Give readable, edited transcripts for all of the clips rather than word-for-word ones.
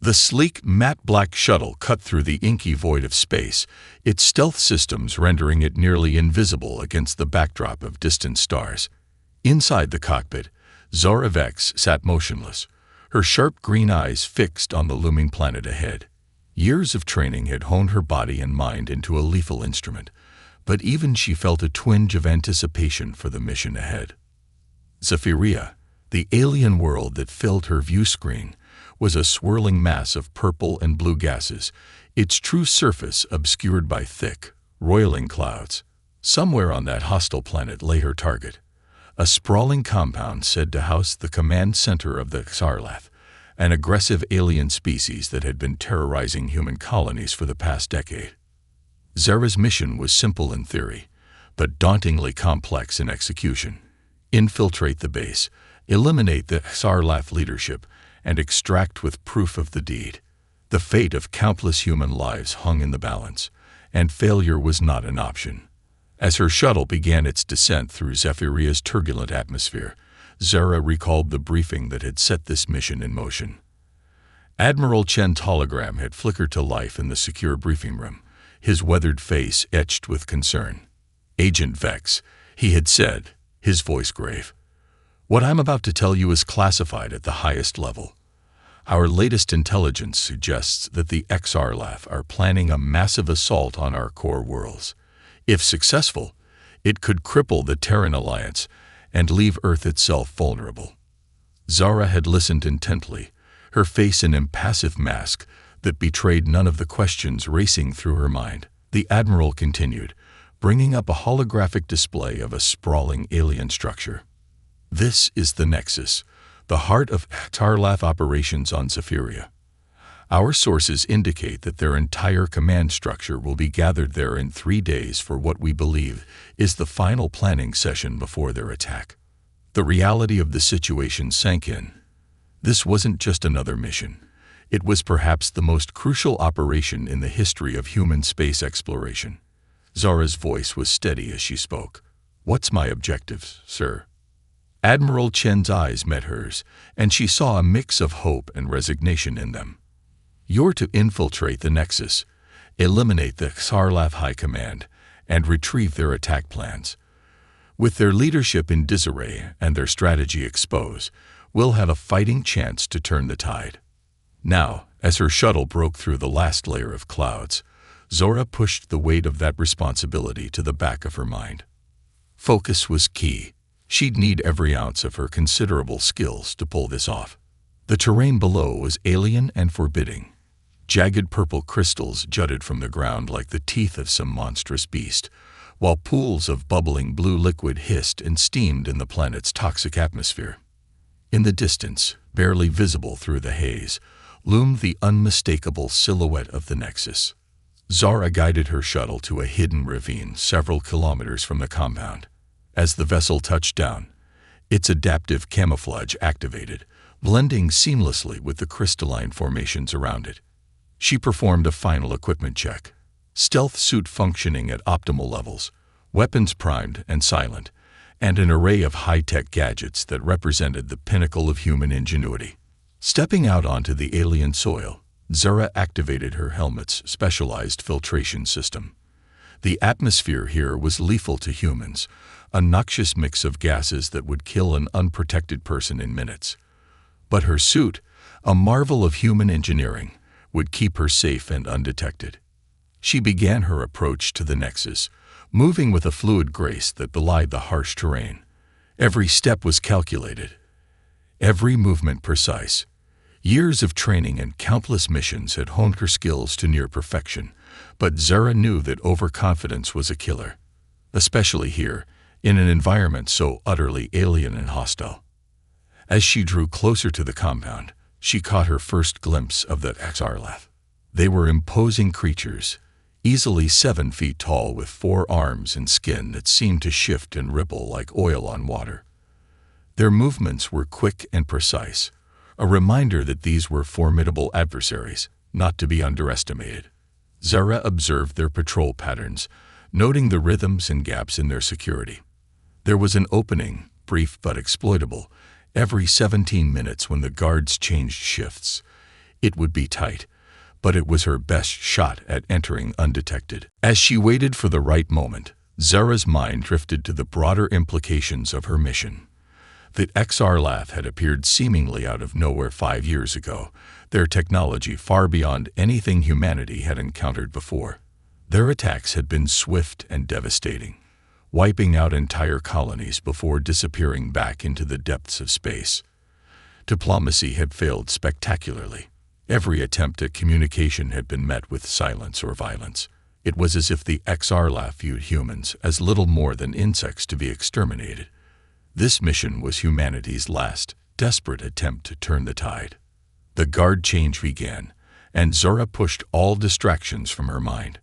The sleek, matte black shuttle cut through the inky void of space, its stealth systems rendering it nearly invisible against the backdrop of distant stars. Inside the cockpit, Zora Vex sat motionless, her sharp green eyes fixed on the looming planet ahead. Years of training had honed her body and mind into a lethal instrument, but even she felt a twinge of anticipation for the mission ahead. Zephyria, the alien world that filled her view screen, was a swirling mass of purple and blue gases, its true surface obscured by thick, roiling clouds. Somewhere on that hostile planet lay her target, a sprawling compound said to house the command center of the Xarlath, an aggressive alien species that had been terrorizing human colonies for the past decade. Zora's mission was simple in theory, but dauntingly complex in execution. Infiltrate the base, eliminate the Xarlath leadership, and extract with proof of the deed. The fate of countless human lives hung in the balance, and failure was not an option. As her shuttle began its descent through Zephyria's turbulent atmosphere, Zora recalled the briefing that had set this mission in motion. Admiral Chen's hologram had flickered to life in the secure briefing room, his weathered face etched with concern. "Agent Vex," he had said, his voice grave. "What I'm about to tell you is classified at the highest level. Our latest intelligence suggests that the Xarlath are planning a massive assault on our core worlds. If successful, it could cripple the Terran Alliance and leave Earth itself vulnerable." Zora had listened intently, her face an impassive mask that betrayed none of the questions racing through her mind. The Admiral continued, bringing up a holographic display of a sprawling alien structure. "This is the Nexus, the heart of Xarlath operations on Zephyria. Our sources indicate that their entire command structure will be gathered there in 3 days for what we believe is the final planning session before their attack." The reality of the situation sank in. This wasn't just another mission. It was perhaps the most crucial operation in the history of human space exploration. Zora's voice was steady as she spoke. "What's my objective, sir?" Admiral Chen's eyes met hers, and she saw a mix of hope and resignation in them. "You're to infiltrate the Nexus, eliminate the Xarlath High Command, and retrieve their attack plans. With their leadership in disarray and their strategy exposed, we'll have a fighting chance to turn the tide." Now, as her shuttle broke through the last layer of clouds, Zora pushed the weight of that responsibility to the back of her mind. Focus was key. She'd need every ounce of her considerable skills to pull this off. The terrain below was alien and forbidding. Jagged purple crystals jutted from the ground like the teeth of some monstrous beast, while pools of bubbling blue liquid hissed and steamed in the planet's toxic atmosphere. In the distance, barely visible through the haze, loomed the unmistakable silhouette of the Nexus. Zora guided her shuttle to a hidden ravine several kilometers from the compound. As the vessel touched down, its adaptive camouflage activated, blending seamlessly with the crystalline formations around it. She performed a final equipment check. Stealth suit functioning at optimal levels, weapons primed and silent, and an array of high-tech gadgets that represented the pinnacle of human ingenuity. Stepping out onto the alien soil, Zora activated her helmet's specialized filtration system. The atmosphere here was lethal to humans, a noxious mix of gases that would kill an unprotected person in minutes. But her suit, a marvel of human engineering, would keep her safe and undetected. She began her approach to the Nexus, moving with a fluid grace that belied the harsh terrain. Every step was calculated, every movement precise. Years of training and countless missions had honed her skills to near perfection, but Zora knew that overconfidence was a killer, especially here, in an environment so utterly alien and hostile. As she drew closer to the compound, she caught her first glimpse of the Xarlath. They were imposing creatures, easily 7 feet tall with 4 arms and skin that seemed to shift and ripple like oil on water. Their movements were quick and precise, a reminder that these were formidable adversaries, not to be underestimated. Zora observed their patrol patterns, noting the rhythms and gaps in their security. There was an opening, brief but exploitable, every 17 minutes when the guards changed shifts. It would be tight, but it was her best shot at entering undetected. As she waited for the right moment, Zara's mind drifted to the broader implications of her mission. The XR-Lath had appeared seemingly out of nowhere 5 years ago, their technology far beyond anything humanity had encountered before. Their attacks had been swift and devastating, wiping out entire colonies before disappearing back into the depths of space. Diplomacy had failed spectacularly. Every attempt at communication had been met with silence or violence. It was as if the XR-Lath viewed humans as little more than insects to be exterminated. This mission was humanity's last, desperate attempt to turn the tide. The guard change began, and Zara pushed all distractions from her mind.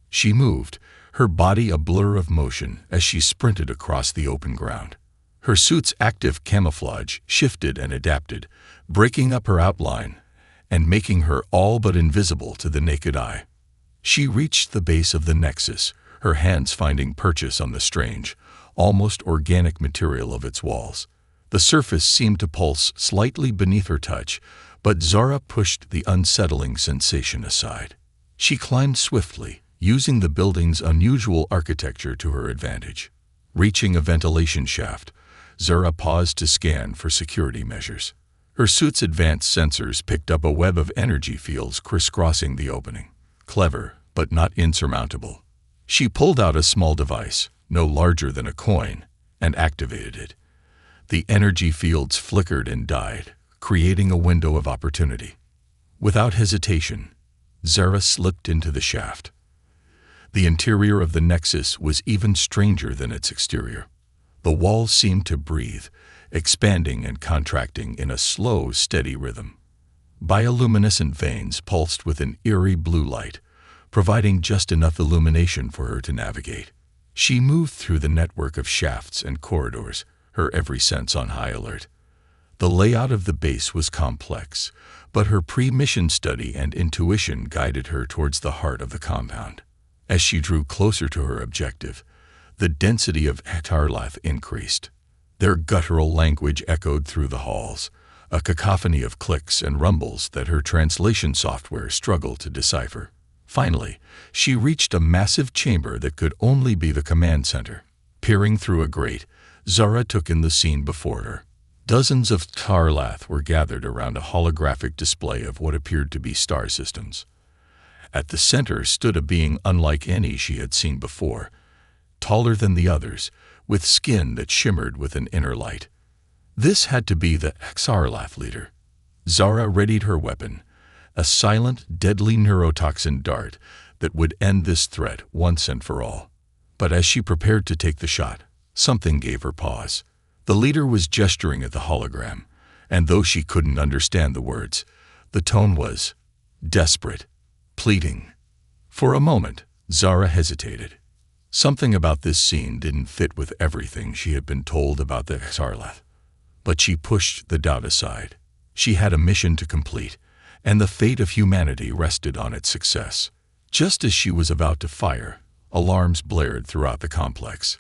She moved, her body a blur of motion as she sprinted across the open ground. Her suit's active camouflage shifted and adapted, breaking up her outline and making her all but invisible to the naked eye. She reached the base of the nexus, her hands finding purchase on the strange, almost organic material of its walls. The surface seemed to pulse slightly beneath her touch, but Zara pushed the unsettling sensation aside. She climbed swiftly, using the building's unusual architecture to her advantage. Reaching a ventilation shaft, Zara paused to scan for security measures. Her suit's advanced sensors picked up a web of energy fields crisscrossing the opening. Clever, but not insurmountable. She pulled out a small device, no larger than a coin, and activated it. The energy fields flickered and died, creating a window of opportunity. Without hesitation, Zara slipped into the shaft. The interior of the Nexus was even stranger than its exterior. The walls seemed to breathe, expanding and contracting in a slow, steady rhythm. Bioluminescent veins pulsed with an eerie blue light, providing just enough illumination for her to navigate. She moved through the network of shafts and corridors, her every sense on high alert. The layout of the base was complex, but her pre-mission study and intuition guided her towards the heart of the compound. As she drew closer to her objective, the density of XR-Lath increased. Their guttural language echoed through the halls, a cacophony of clicks and rumbles that her translation software struggled to decipher. Finally, she reached a massive chamber that could only be the command center. Peering through a grate, Zara took in the scene before her. Dozens of XR-Lath were gathered around a holographic display of what appeared to be star systems. At the center stood a being unlike any she had seen before, taller than the others, with skin that shimmered with an inner light. This had to be the XR-Lath leader. Zara readied her weapon, a silent, deadly neurotoxin dart that would end this threat once and for all. But as she prepared to take the shot, something gave her pause. The leader was gesturing at the hologram, and though she couldn't understand the words, the tone was desperate, pleading. For a moment, Zara hesitated. Something about this scene didn't fit with everything she had been told about the XR-Lath. But she pushed the doubt aside. She had a mission to complete, and the fate of humanity rested on its success. Just as she was about to fire, alarms blared throughout the complex.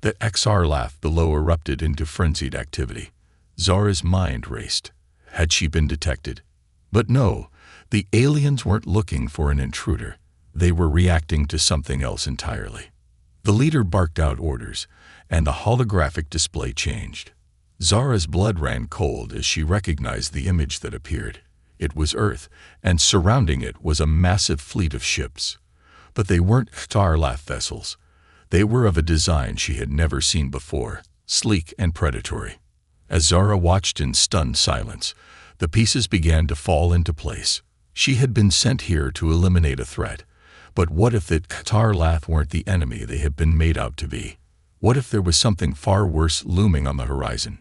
The XR-Lath below erupted into frenzied activity. Zara's mind raced. Had she been detected? But no, the aliens weren't looking for an intruder. They were reacting to something else entirely. The leader barked out orders, and the holographic display changed. Zara's blood ran cold as she recognized the image that appeared. It was Earth, and surrounding it was a massive fleet of ships. But they weren't XR-Lath vessels. They were of a design she had never seen before, sleek and predatory. As Zara watched in stunned silence, the pieces began to fall into place. She had been sent here to eliminate a threat. But what if the XR-Lath weren't the enemy they had been made out to be? What if there was something far worse looming on the horizon?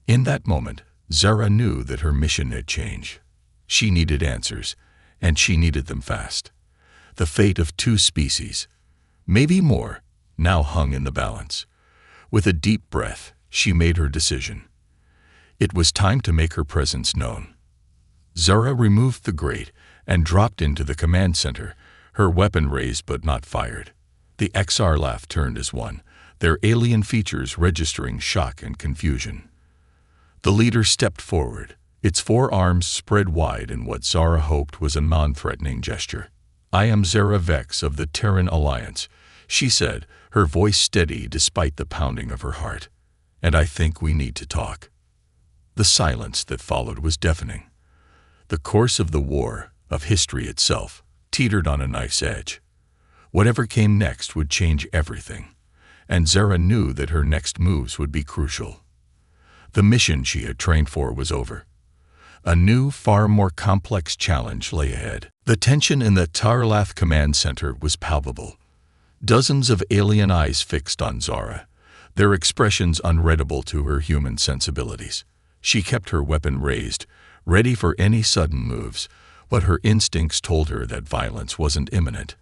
In that moment, Zara knew that her mission had changed. She needed answers, and she needed them fast. The fate of 2 species, maybe more, now hung in the balance. With a deep breath, she made her decision. It was time to make her presence known. Zara removed the grate and dropped into the command center, her weapon raised but not fired. The XR-Lath turned as one, their alien features registering shock and confusion. The leader stepped forward, its forearms spread wide in what Zara hoped was a non-threatening gesture. "I am Zara Vex of the Terran Alliance," she said, her voice steady despite the pounding of her heart. "And I think we need to talk." The silence that followed was deafening. The course of the war, of history itself, teetered on a knife's edge. Whatever came next would change everything, and Zara knew that her next moves would be crucial. The mission she had trained for was over. A new, far more complex challenge lay ahead. The tension in the Tarlath command center was palpable. Dozens of alien eyes fixed on Zara, their expressions unreadable to her human sensibilities. She kept her weapon raised, ready for any sudden moves, but her instincts told her that violence wasn't imminent.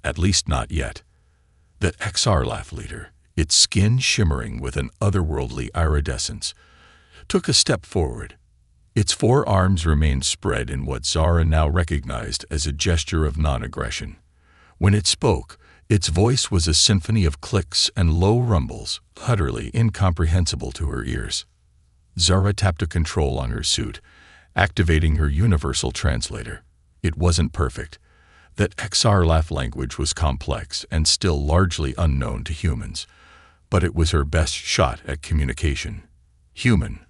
At least not yet. The Xarlath leader, its skin shimmering with an otherworldly iridescence, took a step forward. Its forearms remained spread in what Zara now recognized as a gesture of non-aggression. When it spoke, its voice was a symphony of clicks and low rumbles, utterly incomprehensible to her ears. Zara tapped a control on her suit, activating her universal translator. It wasn't perfect. That Xarlath language was complex and still largely unknown to humans, but it was her best shot at communication. "Human."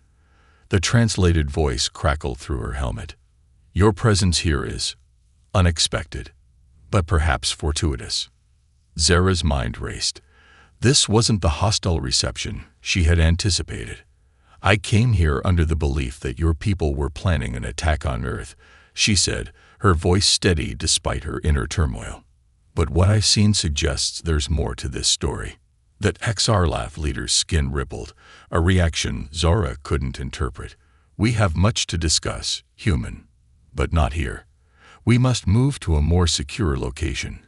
The translated voice crackled through her helmet. "Your presence here is unexpected, but perhaps fortuitous." Zara's mind raced. This wasn't the hostile reception she had anticipated. "I came here under the belief that your people were planning an attack on Earth," she said, her voice steady despite her inner turmoil. "But what I've seen suggests there's more to this story." That Xarlath leader's skin rippled, a reaction Zara couldn't interpret. "We have much to discuss, human. But not here. We must move to a more secure location.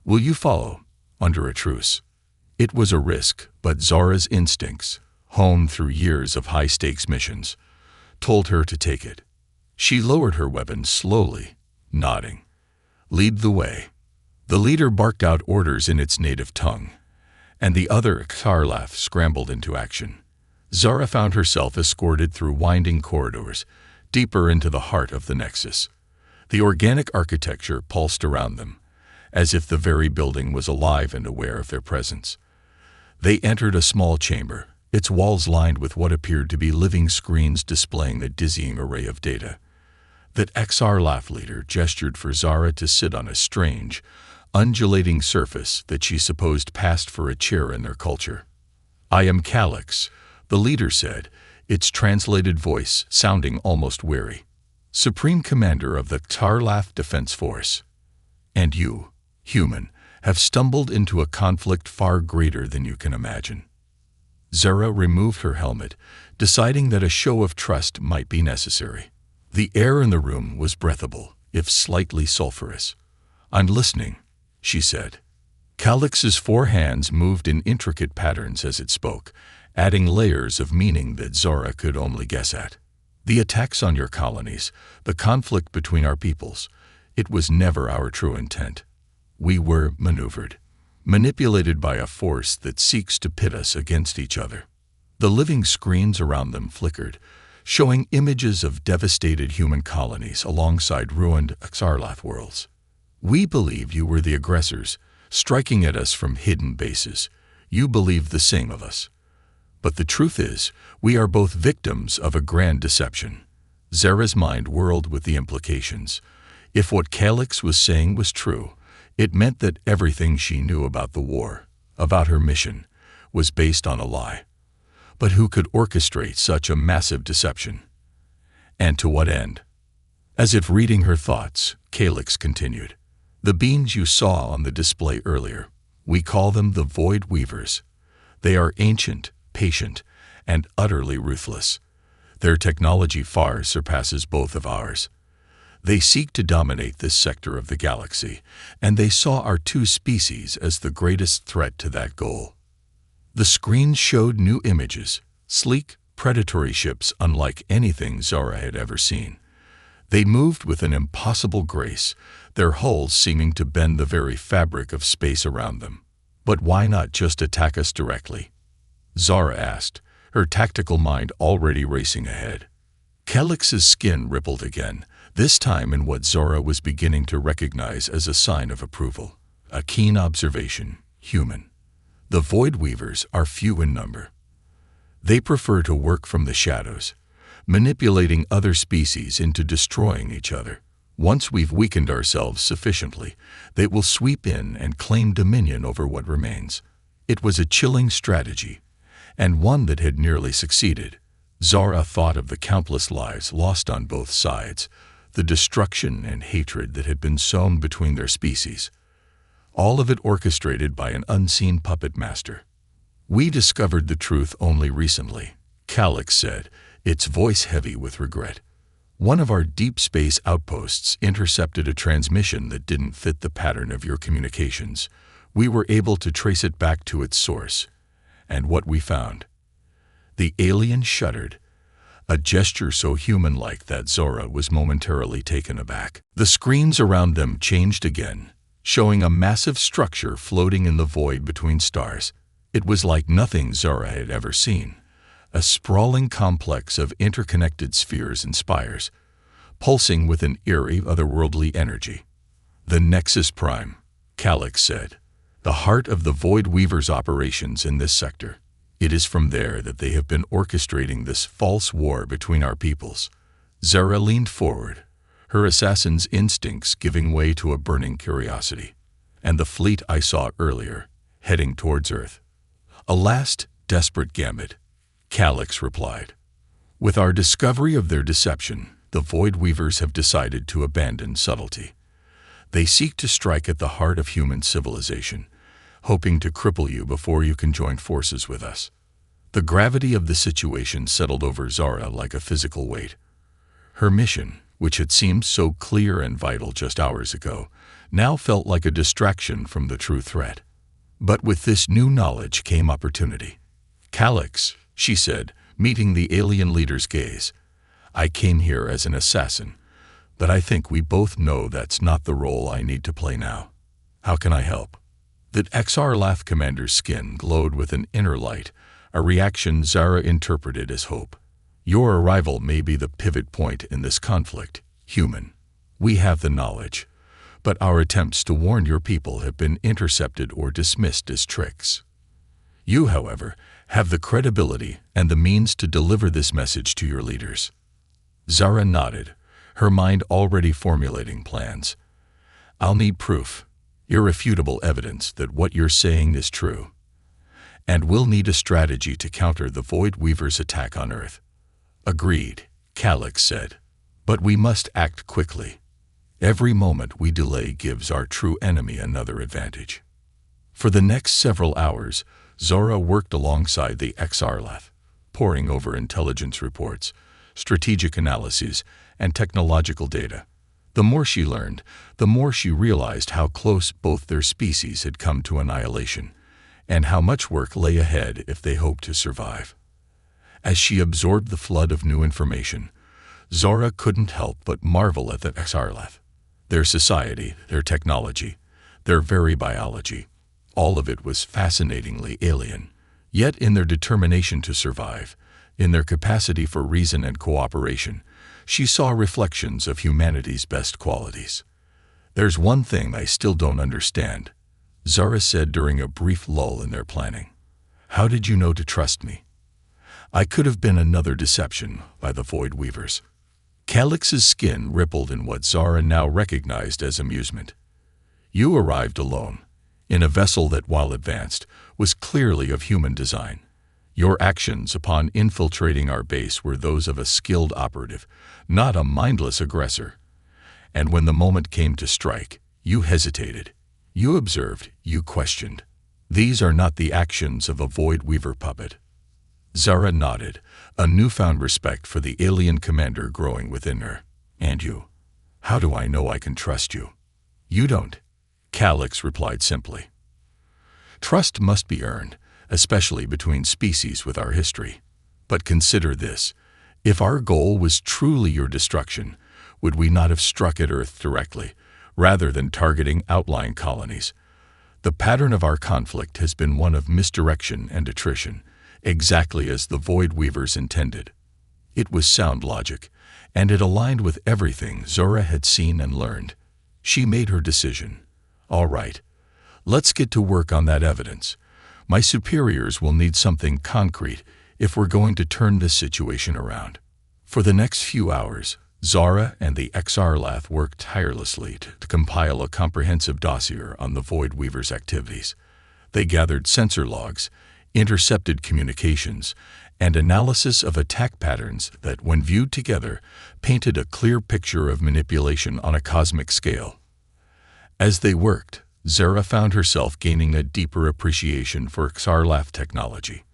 Will you follow, under a truce?" It was a risk, but Zara's instincts, honed through years of high-stakes missions, told her to take it. She lowered her weapon slowly, nodding. "Lead the way." The leader barked out orders in its native tongue, and the other Xarlath scrambled into action. Zara found herself escorted through winding corridors, deeper into the heart of the Nexus. The organic architecture pulsed around them, as if the very building was alive and aware of their presence. They entered a small chamber, its walls lined with what appeared to be living screens displaying a dizzying array of data. That Xarlath leader gestured for Zara to sit on a strange, undulating surface that she supposed passed for a chair in their culture. "I am Calix," the leader said, its translated voice sounding almost weary. "Supreme Commander of the Tarlath Defense Force. And you, human, have stumbled into a conflict far greater than you can imagine." Zara removed her helmet, deciding that a show of trust might be necessary. The air in the room was breathable, if slightly sulfurous. "I'm listening," she said. Calix's four hands moved in intricate patterns as it spoke, adding layers of meaning that Zara could only guess at. "The attacks on your colonies, the conflict between our peoples, it was never our true intent. We were maneuvered, manipulated by a force that seeks to pit us against each other." The living screens around them flickered, showing images of devastated human colonies alongside ruined Xarlath worlds. "We believed you were the aggressors, striking at us from hidden bases. You believed the same of us. But the truth is, we are both victims of a grand deception." Zara's mind whirled with the implications. If what Calix was saying was true, it meant that everything she knew about the war, about her mission, was based on a lie. But who could orchestrate such a massive deception? And to what end? As if reading her thoughts, Calix continued. "The beings you saw on the display earlier, we call them the Void Weavers. They are ancient, patient, and utterly ruthless. Their technology far surpasses both of ours. They seek to dominate this sector of the galaxy, and they saw our two species as the greatest threat to that goal." The screen showed new images, sleek, predatory ships unlike anything Zara had ever seen. They moved with an impossible grace, their hulls seeming to bend the very fabric of space around them. "But why not just attack us directly?" Zara asked, her tactical mind already racing ahead. Calix's skin rippled again, this time in what Zora was beginning to recognize as a sign of approval. A keen observation, human. The Void Weavers are few in number. They prefer to work from the shadows, manipulating other species into destroying each other. Once we've weakened ourselves sufficiently, they will sweep in and claim dominion over what remains. It was a chilling strategy, and one that had nearly succeeded. Zara thought of the countless lives lost on both sides, the destruction and hatred that had been sown between their species. All of it orchestrated by an unseen puppet master. "We discovered the truth only recently," Calix said, its voice heavy with regret. "One of our deep space outposts intercepted a transmission that didn't fit the pattern of your communications. We were able to trace it back to its source. And what we found." The alien shuddered, a gesture so human-like that Zora was momentarily taken aback. The screens around them changed again, showing a massive structure floating in the void between stars. It was like nothing Zora had ever seen, a sprawling complex of interconnected spheres and spires, pulsing with an eerie, otherworldly energy. "The Nexus Prime," Calix said, "the heart of the Void Weavers' operations in this sector. It is from there that they have been orchestrating this false war between our peoples." Zara leaned forward, her assassin's instincts giving way to a burning curiosity. "And the fleet I saw earlier, heading towards Earth?" "A last, desperate gambit," Calix replied. "With our discovery of their deception, the Void Weavers have decided to abandon subtlety. They seek to strike at the heart of human civilization, hoping to cripple you before you can join forces with us." The gravity of the situation settled over Zara like a physical weight. Her mission, which had seemed so clear and vital just hours ago, now felt like a distraction from the true threat. But with this new knowledge came opportunity. "Calix," she said, meeting the alien leader's gaze, "I came here as an assassin, but I think we both know that's not the role I need to play now. How can I help?" The XR-Lath commander's skin glowed with an inner light, a reaction Zara interpreted as hope. "Your arrival may be the pivot point in this conflict, human. We have the knowledge, but our attempts to warn your people have been intercepted or dismissed as tricks. You, however, have the credibility and the means to deliver this message to your leaders." Zara nodded, her mind already formulating plans. "I'll need proof, irrefutable evidence that what you're saying is true. And we'll need a strategy to counter the Void Weavers' attack on Earth." "Agreed," Calix said. "But we must act quickly. Every moment we delay gives our true enemy another advantage." For the next several hours, Zora worked alongside the XR-Lath, poring over intelligence reports, strategic analyses, and technological data. The more she learned, the more she realized how close both their species had come to annihilation, and how much work lay ahead if they hoped to survive. As she absorbed the flood of new information, Zora couldn't help but marvel at the XR-Lath. Their society, their technology, their very biology, all of it was fascinatingly alien. Yet in their determination to survive, in their capacity for reason and cooperation, she saw reflections of humanity's best qualities. "There's one thing I still don't understand," Zara said during a brief lull in their planning. "How did you know to trust me? I could have been another deception by the Void Weavers." Calix's skin rippled in what Zara now recognized as amusement. "You arrived alone, in a vessel that, while advanced, was clearly of human design. Your actions upon infiltrating our base were those of a skilled operative, not a mindless aggressor. And when the moment came to strike, you hesitated. You observed, you questioned. These are not the actions of a Void Weaver puppet." Zara nodded, a newfound respect for the alien commander growing within her. "And you? How do I know I can trust you?" "You don't," Calix replied simply. "Trust must be earned, especially between species with our history. But consider this. If our goal was truly your destruction, would we not have struck at Earth directly, rather than targeting outlying colonies? The pattern of our conflict has been one of misdirection and attrition, exactly as the Void Weavers intended." It was sound logic, and it aligned with everything Zora had seen and learned. She made her decision. All right, let's get to work on that evidence. My superiors will need something concrete if we're going to turn this situation around. For the next few hours, Zara and the XR-Lath worked tirelessly to compile a comprehensive dossier on the Void Weaver's activities. They gathered sensor logs, intercepted communications, and analysis of attack patterns that, when viewed together, painted a clear picture of manipulation on a cosmic scale. As they worked, Zara found herself gaining a deeper appreciation for XR-Lath technology.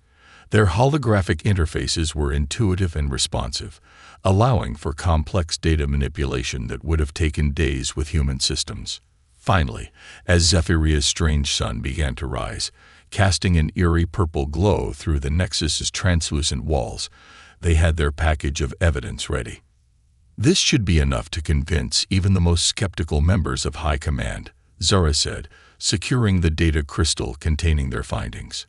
Their holographic interfaces were intuitive and responsive, allowing for complex data manipulation that would have taken days with human systems. Finally, as Zephyria's strange sun began to rise, casting an eerie purple glow through the Nexus's translucent walls, they had their package of evidence ready. This should be enough to convince even the most skeptical members of High Command, Zara said, securing the data crystal containing their findings.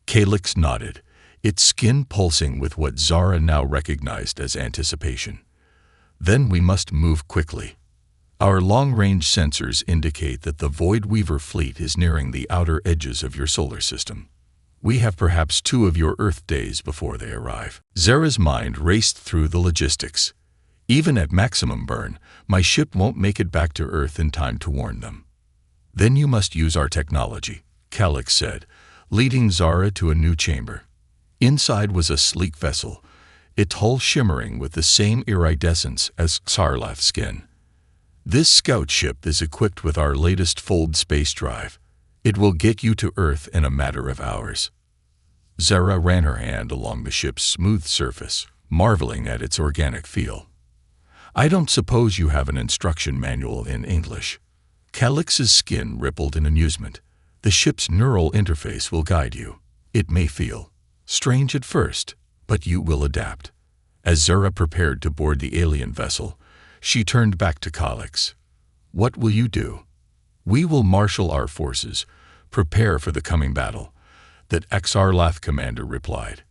Calyx nodded, its skin pulsing with what Zara now recognized as anticipation. Then we must move quickly. Our long-range sensors indicate that the Void Weaver fleet is nearing the outer edges of your solar system. We have perhaps 2 of your Earth days before they arrive. Zara's mind raced through the logistics. Even at maximum burn, my ship won't make it back to Earth in time to warn them. Then you must use our technology, Calyx said, leading Zara to a new chamber. Inside was a sleek vessel, its hull shimmering with the same iridescence as XR-Lath's skin. This scout ship is equipped with our latest fold space drive. It will get you to Earth in a matter of hours. Zara ran her hand along the ship's smooth surface, marveling at its organic feel. I don't suppose you have an instruction manual in English. Calyx's skin rippled in amusement. The ship's neural interface will guide you. It may feel strange at first, but you will adapt. As Zara prepared to board the alien vessel, she turned back to Calyx. What will you do? We will marshal our forces, prepare for the coming battle, that XR-Lath commander replied.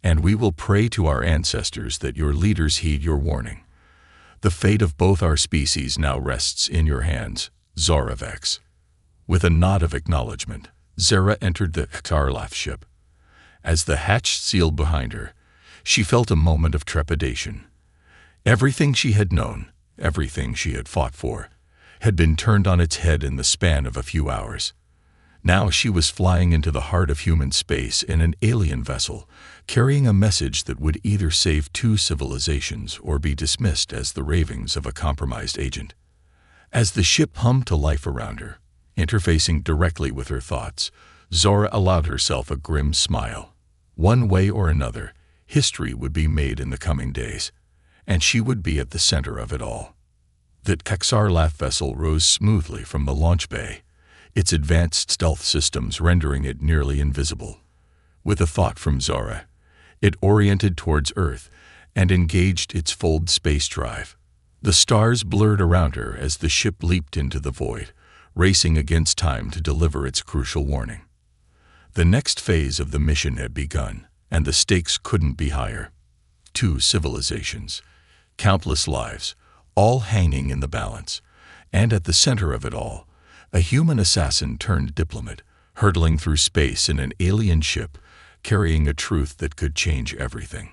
And we will pray to our ancestors that your leaders heed your warning. The fate of both our species now rests in your hands, Zara Vex. With a nod of acknowledgement, Zara entered the XR-Lath ship. As the hatch sealed behind her, she felt a moment of trepidation. Everything she had known, everything she had fought for, had been turned on its head in the span of a few hours. Now she was flying into the heart of human space in an alien vessel, carrying a message that would either save 2 civilizations or be dismissed as the ravings of a compromised agent. As the ship hummed to life around her, interfacing directly with her thoughts, Zora allowed herself a grim smile. One way or another, history would be made in the coming days, and she would be at the center of it all. The XR-Lath vessel rose smoothly from the launch bay, its advanced stealth systems rendering it nearly invisible. With a thought from Zora, it oriented towards Earth and engaged its fold space drive. The stars blurred around her as the ship leaped into the void, racing against time to deliver its crucial warning. The next phase of the mission had begun, and the stakes couldn't be higher. 2 civilizations, countless lives, all hanging in the balance, and at the center of it all, a human assassin turned diplomat, hurtling through space in an alien ship, carrying a truth that could change everything.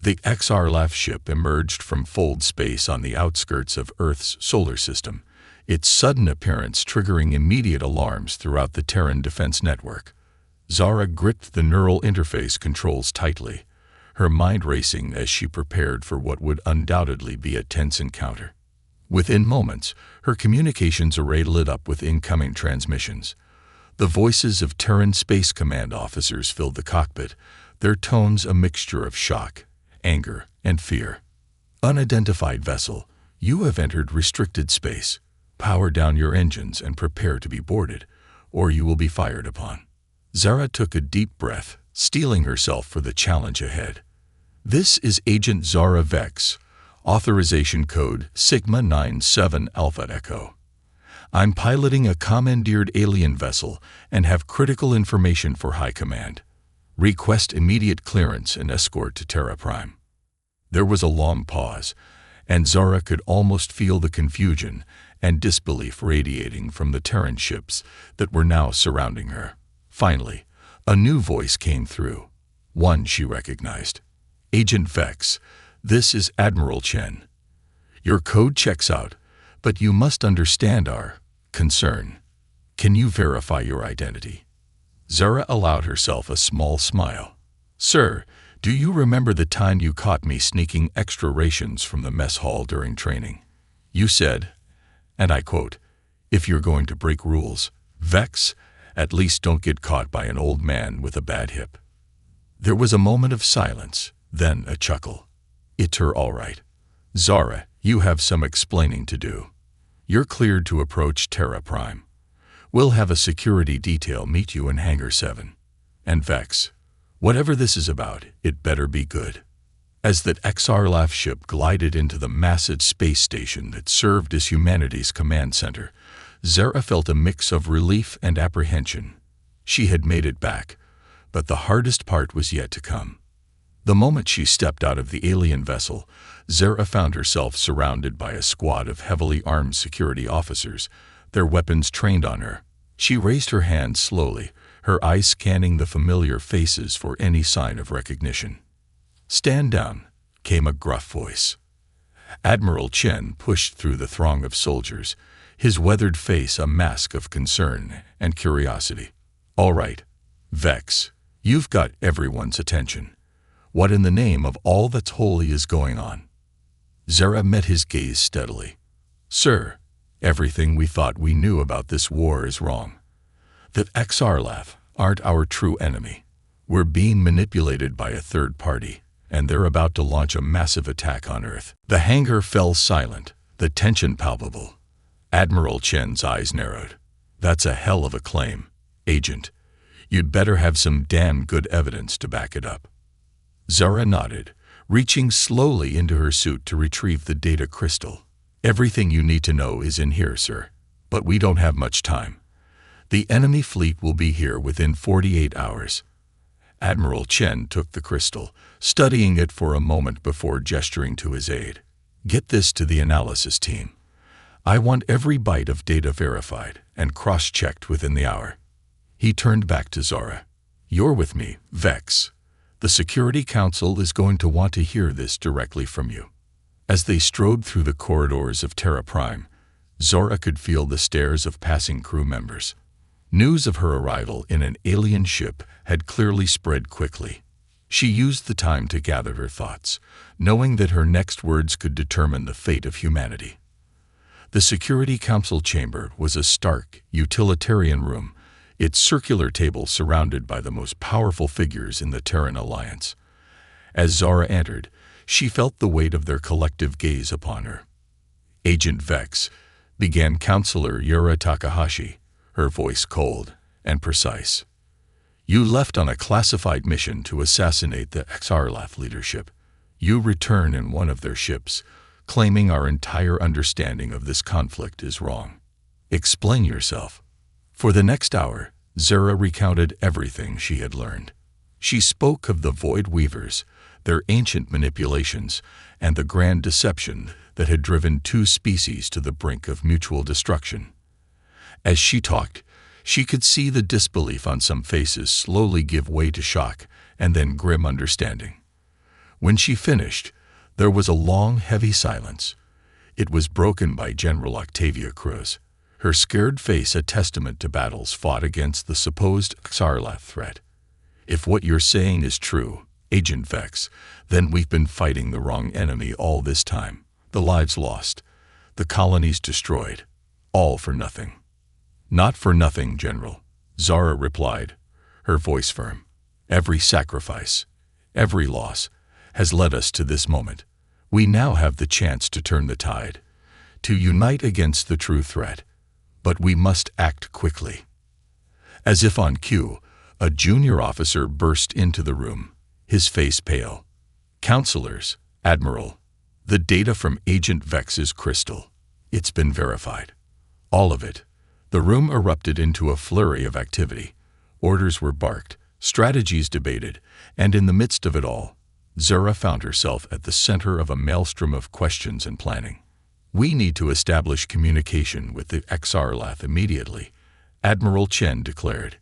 The XR-Lath ship emerged from fold space on the outskirts of Earth's solar system, its sudden appearance triggering immediate alarms throughout the Terran defense network. Zara gripped the neural interface controls tightly, her mind racing as she prepared for what would undoubtedly be a tense encounter. Within moments, her communications array lit up with incoming transmissions. The voices of Terran Space Command officers filled the cockpit, their tones a mixture of shock, anger, and fear. Unidentified vessel, you have entered restricted space. Power down your engines and prepare to be boarded, or you will be fired upon. Zara took a deep breath, steeling herself for the challenge ahead. This is Agent Zara Vex, authorization code Sigma 97 Alpha Echo. I'm piloting a commandeered alien vessel and have critical information for High Command. Request immediate clearance and escort to Terra Prime. There was a long pause, and Zara could almost feel the confusion and disbelief radiating from the Terran ships that were now surrounding her. Finally, a new voice came through, one she recognized. "Agent Vex, this is Admiral Chen. Your code checks out, but you must understand our concern. Can you verify your identity?" Zara allowed herself a small smile. "Sir, do you remember the time you caught me sneaking extra rations from the mess hall during training? You said, and I quote, 'If you're going to break rules, Vex, at least don't get caught by an old man with a bad hip.'" There was a moment of silence, then a chuckle. "It's her all right. Zara, you have some explaining to do. You're cleared to approach Terra Prime. We'll have a security detail meet you in Hangar 7. And Vex, whatever this is about, it better be good." As the XRLAF ship glided into the massive space station that served as humanity's command center, Zara felt a mix of relief and apprehension. She had made it back, but the hardest part was yet to come. The moment she stepped out of the alien vessel, Zara found herself surrounded by a squad of heavily armed security officers, their weapons trained on her. She raised her hand slowly, her eyes scanning the familiar faces for any sign of recognition. "Stand down," came a gruff voice. Admiral Chen pushed through the throng of soldiers, his weathered face a mask of concern and curiosity. "All right, Vex, you've got everyone's attention. What in the name of all that's holy is going on?" Zara met his gaze steadily. "Sir, everything we thought we knew about this war is wrong. The XRLAF aren't our true enemy. We're being manipulated by a third party, and they're about to launch a massive attack on Earth." The hangar fell silent, the tension palpable. Admiral Chen's eyes narrowed. "That's a hell of a claim, Agent. You'd better have some damn good evidence to back it up." Zara nodded, reaching slowly into her suit to retrieve the data crystal. "Everything you need to know is in here, sir. But we don't have much time. The enemy fleet will be here within 48 hours. Admiral Chen took the crystal, studying it for a moment before gesturing to his aide. "Get this to the analysis team. I want every byte of data verified and cross-checked within the hour." He turned back to Zara. "You're with me, Vex. The Security Council is going to want to hear this directly from you." As they strode through the corridors of Terra Prime, Zara could feel the stares of passing crew members. News of her arrival in an alien ship had clearly spread quickly. She used the time to gather her thoughts, knowing that her next words could determine the fate of humanity. The Security Council chamber was a stark, utilitarian room, its circular table surrounded by the most powerful figures in the Terran Alliance. As Zara entered, she felt the weight of their collective gaze upon her. "Agent Vex," began Counselor Yura Takahashi, her voice cold and precise. "You left on a classified mission to assassinate the XRLAF leadership. You return in one of their ships, claiming our entire understanding of this conflict is wrong. Explain yourself." For the next hour, Zara recounted everything she had learned. She spoke of the Void Weavers, their ancient manipulations, and the grand deception that had driven two species to the brink of mutual destruction. As she talked, she could see the disbelief on some faces slowly give way to shock and then grim understanding. When she finished, there was a long, heavy silence. It was broken by General Octavia Cruz, her scared face a testament to battles fought against the supposed XRLAF threat. "If what you're saying is true, Agent Vex, then we've been fighting the wrong enemy all this time. The lives lost, the colonies destroyed, all for nothing." "Not for nothing, General," Zara replied, her voice firm. "Every sacrifice, every loss, has led us to this moment. We now have the chance to turn the tide, to unite against the true threat. But we must act quickly." As if on cue, a junior officer burst into the room, his face pale. "Counselors, Admiral, the data from Agent Vex's crystal. It's been verified. All of it." The room erupted into a flurry of activity. Orders were barked, strategies debated, and in the midst of it all, Zura found herself at the center of a maelstrom of questions and planning. "We need to establish communication with the XR-Lath immediately," Admiral Chen declared.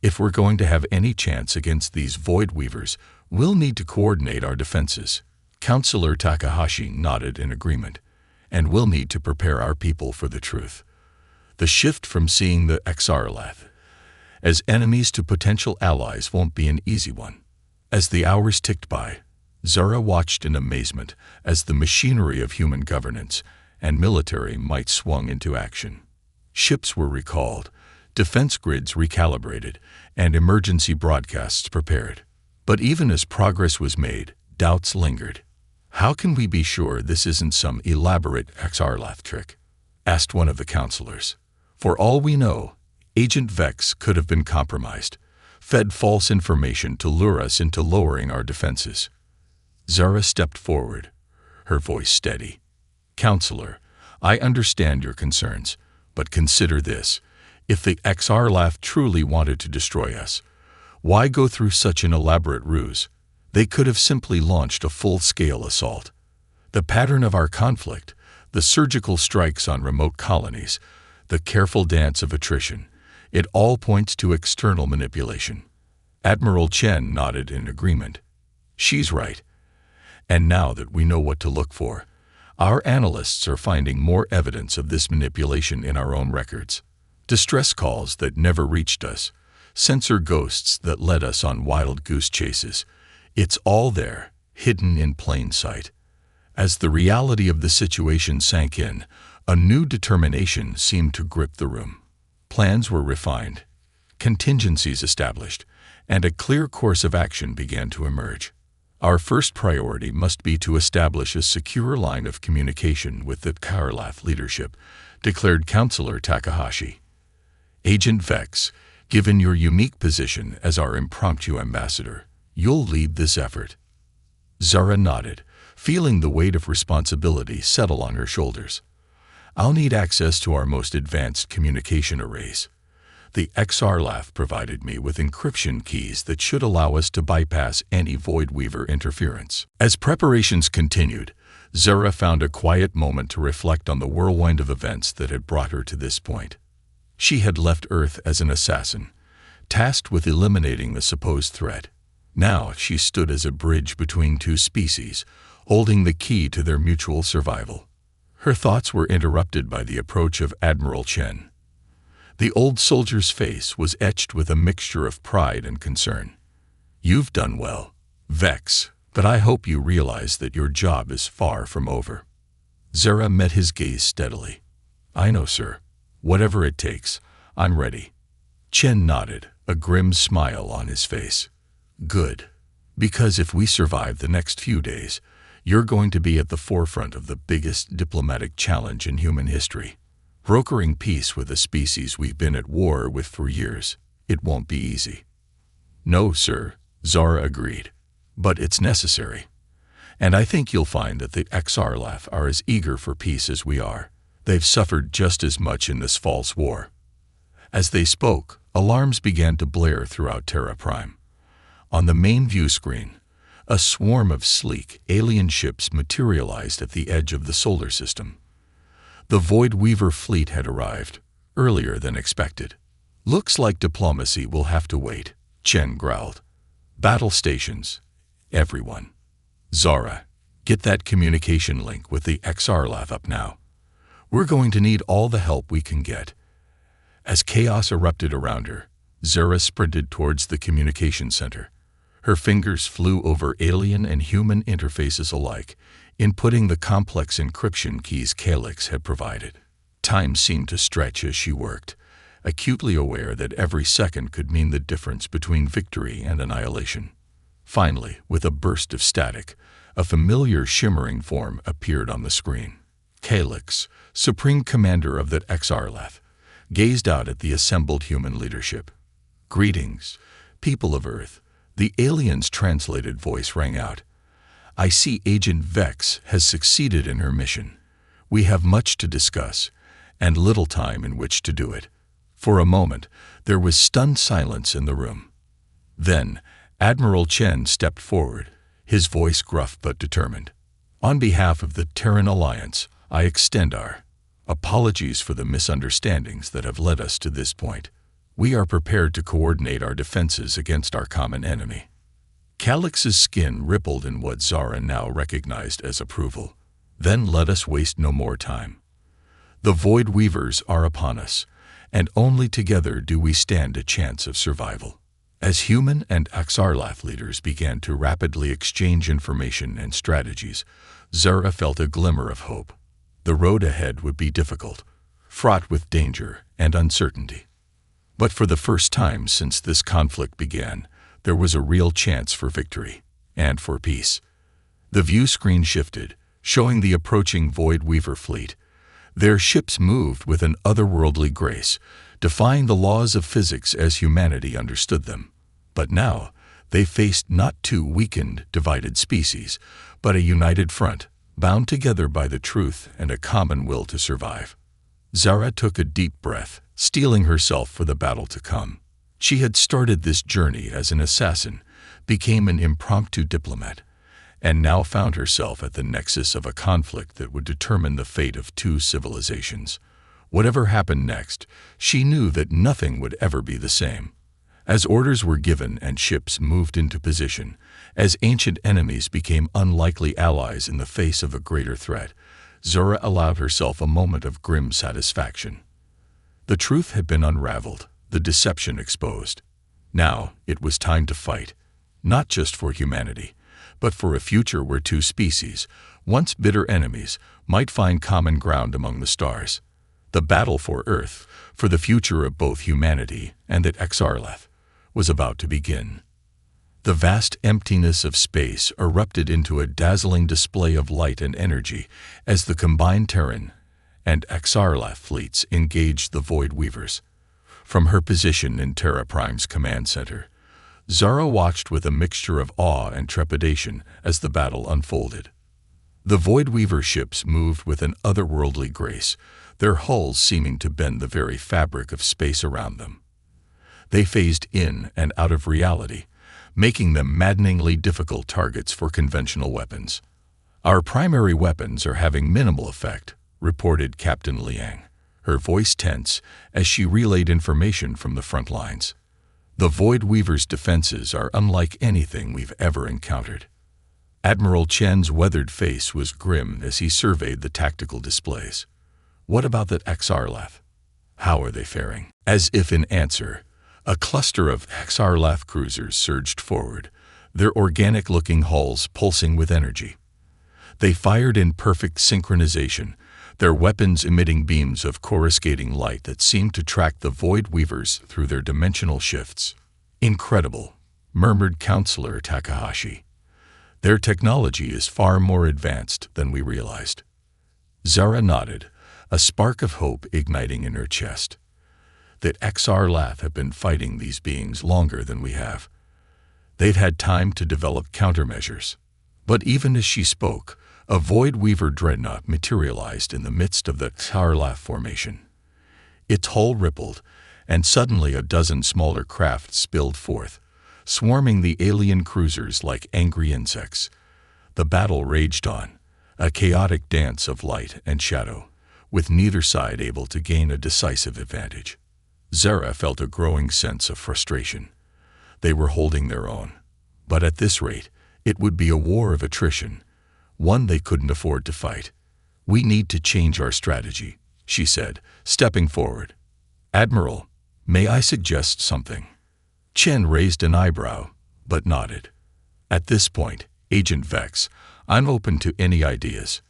"If we're going to have any chance against these Void Weavers, we'll need to coordinate our defenses." Counselor Takahashi nodded in agreement. "And we'll need to prepare our people for the truth. The shift from seeing the XR-Lath as enemies to potential allies won't be an easy one." As the hours ticked by, Zura watched in amazement as the machinery of human governance and military might swung into action. Ships were recalled, defense grids recalibrated, and emergency broadcasts prepared. But even as progress was made, doubts lingered. "How can we be sure this isn't some elaborate XR-Lath trick?" asked one of the counselors. "For all we know, Agent Vex could have been compromised, fed false information to lure us into lowering our defenses." Zara stepped forward, her voice steady. "Counselor, I understand your concerns, but consider this. If the XR-Lath truly wanted to destroy us, why go through such an elaborate ruse? They could have simply launched a full-scale assault. The pattern of our conflict, the surgical strikes on remote colonies, the careful dance of attrition, it all points to external manipulation." Admiral Chen nodded in agreement. "She's right. And now that we know what to look for, our analysts are finding more evidence of this manipulation in our own records. Distress calls that never reached us, sensor ghosts that led us on wild goose chases. It's all there, hidden in plain sight." As the reality of the situation sank in, a new determination seemed to grip the room. Plans were refined, contingencies established, and a clear course of action began to emerge. "Our first priority must be to establish a secure line of communication with the XR-Lath leadership," declared Counselor Takahashi. "Agent Vex, given your unique position as our impromptu ambassador, you'll lead this effort." Zara nodded, feeling the weight of responsibility settle on her shoulders. "I'll need access to our most advanced communication arrays. The XR-Lath provided me with encryption keys that should allow us to bypass any Void Weaver interference." As preparations continued, Zara found a quiet moment to reflect on the whirlwind of events that had brought her to this point. She had left Earth as an assassin, tasked with eliminating the supposed threat. Now she stood as a bridge between two species, holding the key to their mutual survival. Her thoughts were interrupted by the approach of Admiral Chen. The old soldier's face was etched with a mixture of pride and concern. "You've done well, Vex, but I hope you realize that your job is far from over." Zara met his gaze steadily. "I know, sir. Whatever it takes, I'm ready." Chen nodded, a grim smile on his face. "Good. Because if we survive the next few days, you're going to be at the forefront of the biggest diplomatic challenge in human history. Brokering peace with a species we've been at war with for years. It won't be easy." "No, sir," Zara agreed. "But it's necessary. And I think you'll find that the XR-Lath are as eager for peace as we are. They've suffered just as much in this false war." As they spoke, alarms began to blare throughout Terra Prime. On the main view screen, a swarm of sleek, alien ships materialized at the edge of the solar system. The Void Weaver fleet had arrived, earlier than expected. "Looks like diplomacy will have to wait," Chen growled. "Battle stations, everyone. Zara, get that communication link with the XR-Lath up now. We're going to need all the help we can get." As chaos erupted around her, Zara sprinted towards the communication center. Her fingers flew over alien and human interfaces alike, inputting the complex encryption keys Calyx had provided. Time seemed to stretch as she worked, acutely aware that every second could mean the difference between victory and annihilation. Finally, with a burst of static, a familiar shimmering form appeared on the screen. Calyx, Supreme Commander of the XR-Lath, gazed out at the assembled human leadership. "Greetings, people of Earth," the alien's translated voice rang out. "I see Agent Vex has succeeded in her mission. We have much to discuss, and little time in which to do it." For a moment, there was stunned silence in the room. Then, Admiral Chen stepped forward, his voice gruff but determined. On behalf of the Terran Alliance, I extend our apologies for the misunderstandings that have led us to this point. We are prepared to coordinate our defenses against our common enemy. Calix's skin rippled in what Zara now recognized as approval. Then let us waste no more time. The Void Weavers are upon us, and only together do we stand a chance of survival. As human and Axarlath leaders began to rapidly exchange information and strategies, Zara felt a glimmer of hope. The road ahead would be difficult, fraught with danger and uncertainty. But for the first time since this conflict began, there was a real chance for victory and for peace. The view screen shifted, showing the approaching Void Weaver fleet. Their ships moved with an otherworldly grace, defying the laws of physics as humanity understood them. But now, they faced not two weakened, divided species, but a united front, bound together by the truth and a common will to survive. Zara took a deep breath, steeling herself for the battle to come. She had started this journey as an assassin, became an impromptu diplomat, and now found herself at the nexus of a conflict that would determine the fate of two civilizations. Whatever happened next, she knew that nothing would ever be the same. As orders were given and ships moved into position, as ancient enemies became unlikely allies in the face of a greater threat, Zara allowed herself a moment of grim satisfaction. The truth had been unraveled, the deception exposed. Now it was time to fight, not just for humanity, but for a future where two species, once bitter enemies, might find common ground among the stars. The battle for Earth, for the future of both humanity and at Axarlath, was about to begin. The vast emptiness of space erupted into a dazzling display of light and energy as the combined Terran and Axarlath fleets engaged the Void Weavers. From her position in Terra Prime's command center, Zara watched with a mixture of awe and trepidation as the battle unfolded. The Void Weaver ships moved with an otherworldly grace, their hulls seeming to bend the very fabric of space around them. They phased in and out of reality, making them maddeningly difficult targets for conventional weapons. "Our primary weapons are having minimal effect," reported Captain Liang, her voice tense as she relayed information from the front lines. "The Void Weaver's defenses are unlike anything we've ever encountered." Admiral Chen's weathered face was grim as he surveyed the tactical displays. "What about the Axarlath? How are they faring?" As if in answer, a cluster of Axarlath cruisers surged forward, their organic-looking hulls pulsing with energy. They fired in perfect synchronization, their weapons emitting beams of coruscating light that seemed to track the Void Weavers through their dimensional shifts. "Incredible," murmured Counselor Takahashi. "Their technology is far more advanced than we realized." Zara nodded, a spark of hope igniting in her chest. "The Axarlath have been fighting these beings longer than we have. They've had time to develop countermeasures." But even as she spoke, a Void Weaver dreadnought materialized in the midst of the Axarlath formation. Its hull rippled, and suddenly a dozen smaller craft spilled forth, swarming the alien cruisers like angry insects. The battle raged on, a chaotic dance of light and shadow, with neither side able to gain a decisive advantage. Zara felt a growing sense of frustration. They were holding their own, but at this rate, it would be a war of attrition, one they couldn't afford to fight. "We need to change our strategy," she said, stepping forward. "Admiral, may I suggest something?" Chen raised an eyebrow, but nodded. "At this point, Agent Vex, I'm open to any ideas."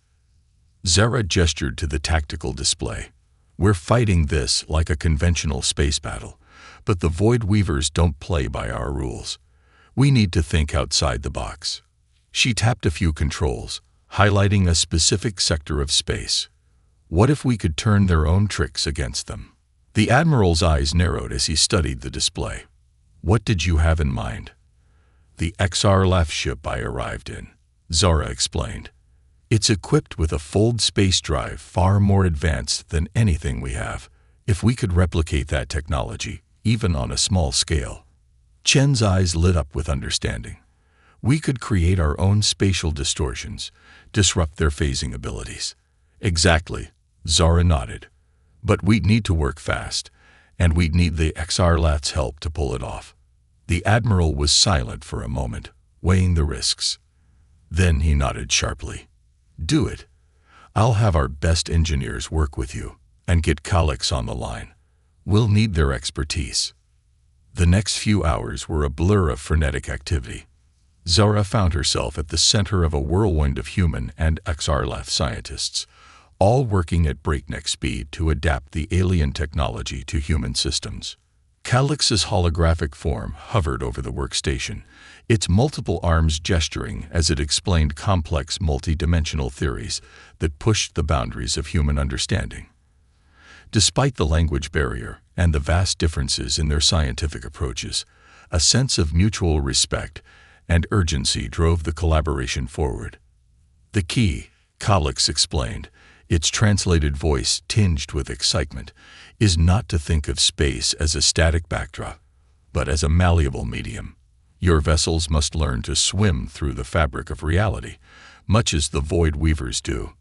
Zara gestured to the tactical display. "We're fighting this like a conventional space battle, but the Void Weavers don't play by our rules. We need to think outside the box." She tapped a few controls, highlighting a specific sector of space. "What if we could turn their own tricks against them?" The Admiral's eyes narrowed as he studied the display. "What did you have in mind?" "The Axarlath ship I arrived in," Zara explained. "It's equipped with a fold space drive far more advanced than anything we have. If we could replicate that technology, even on a small scale." Chen's eyes lit up with understanding. We could create our own spatial distortions, disrupt their phasing abilities. Exactly, Zara nodded. But we'd need to work fast, and we'd need the XR-LAT's help to pull it off. The Admiral was silent for a moment, weighing the risks. Then he nodded sharply. Do it. I'll have our best engineers work with you, and get Calyx on the line. We'll need their expertise. The next few hours were a blur of frenetic activity. Zara found herself at the center of a whirlwind of human and XR-LAT scientists, all working at breakneck speed to adapt the alien technology to human systems. Calyx's holographic form hovered over the workstation, its multiple arms gesturing as it explained complex multi-dimensional theories that pushed the boundaries of human understanding. Despite the language barrier and the vast differences in their scientific approaches, a sense of mutual respect and urgency drove the collaboration forward. The key, Calyx explained, its translated voice tinged with excitement, is not to think of space as a static backdrop, but as a malleable medium. Your vessels must learn to swim through the fabric of reality, much as the Void Weavers do.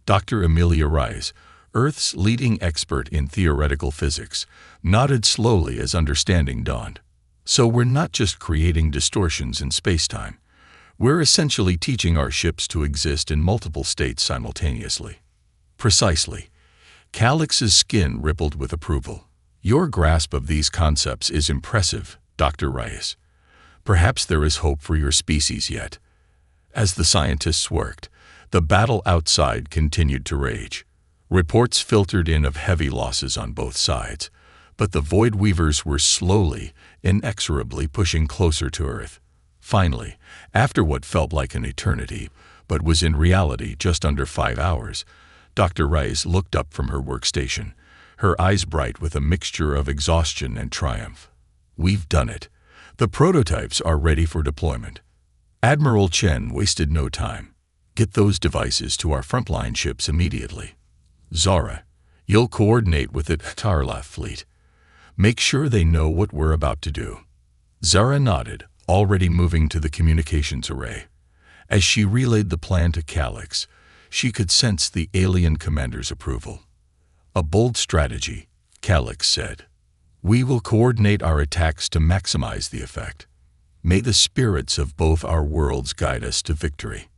Dr. Amelia Rice, Earth's leading expert in theoretical physics, nodded slowly as understanding dawned. So we're not just creating distortions in spacetime. We're essentially teaching our ships to exist in multiple states simultaneously. Precisely. Calyx's skin rippled with approval. Your grasp of these concepts is impressive, Dr. Rice. Perhaps there is hope for your species yet. As the scientists worked, the battle outside continued to rage. Reports filtered in of heavy losses on both sides, but the Void Weavers were slowly, inexorably pushing closer to Earth. Finally, after what felt like an eternity, but was in reality just under 5 hours, Dr. Rice looked up from her workstation, her eyes bright with a mixture of exhaustion and triumph. We've done it. The prototypes are ready for deployment. Admiral Chen wasted no time. Get those devices to our frontline ships immediately. Zara, you'll coordinate with the XR-LAT fleet. Make sure they know what we're about to do. Zara nodded, already moving to the communications array. As she relayed the plan to Calyx, she could sense the alien commander's approval. A bold strategy, Calyx said. We will coordinate our attacks to maximize the effect. May the spirits of both our worlds guide us to victory.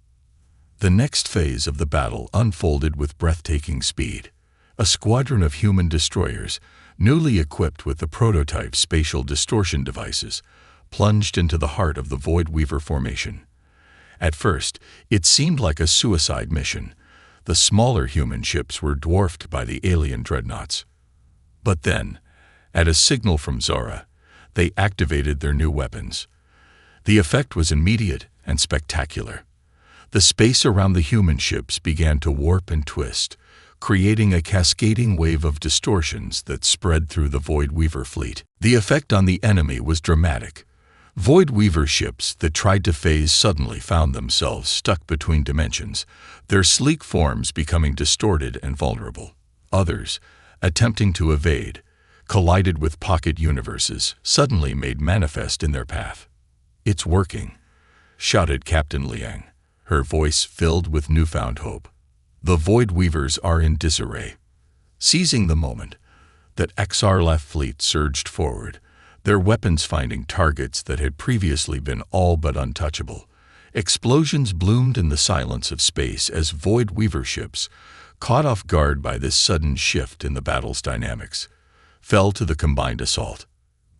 The next phase of the battle unfolded with breathtaking speed. A squadron of human destroyers, newly equipped with the prototype spatial distortion devices, plunged into the heart of the Void Weaver formation. At first, it seemed like a suicide mission. The smaller human ships were dwarfed by the alien dreadnoughts. But then, at a signal from Zara, they activated their new weapons. The effect was immediate and spectacular. The space around the human ships began to warp and twist, creating a cascading wave of distortions that spread through the Void Weaver fleet. The effect on the enemy was dramatic. Void Weaver ships that tried to phase suddenly found themselves stuck between dimensions, their sleek forms becoming distorted and vulnerable. Others, attempting to evade, collided with pocket universes suddenly made manifest in their path. It's working, shouted Captain Liang, her voice filled with newfound hope. The Void Weavers are in disarray. Seizing the moment, that XR-LAT fleet surged forward, their weapons finding targets that had previously been all but untouchable. Explosions bloomed in the silence of space as Void Weaver ships, caught off guard by this sudden shift in the battle's dynamics, fell to the combined assault.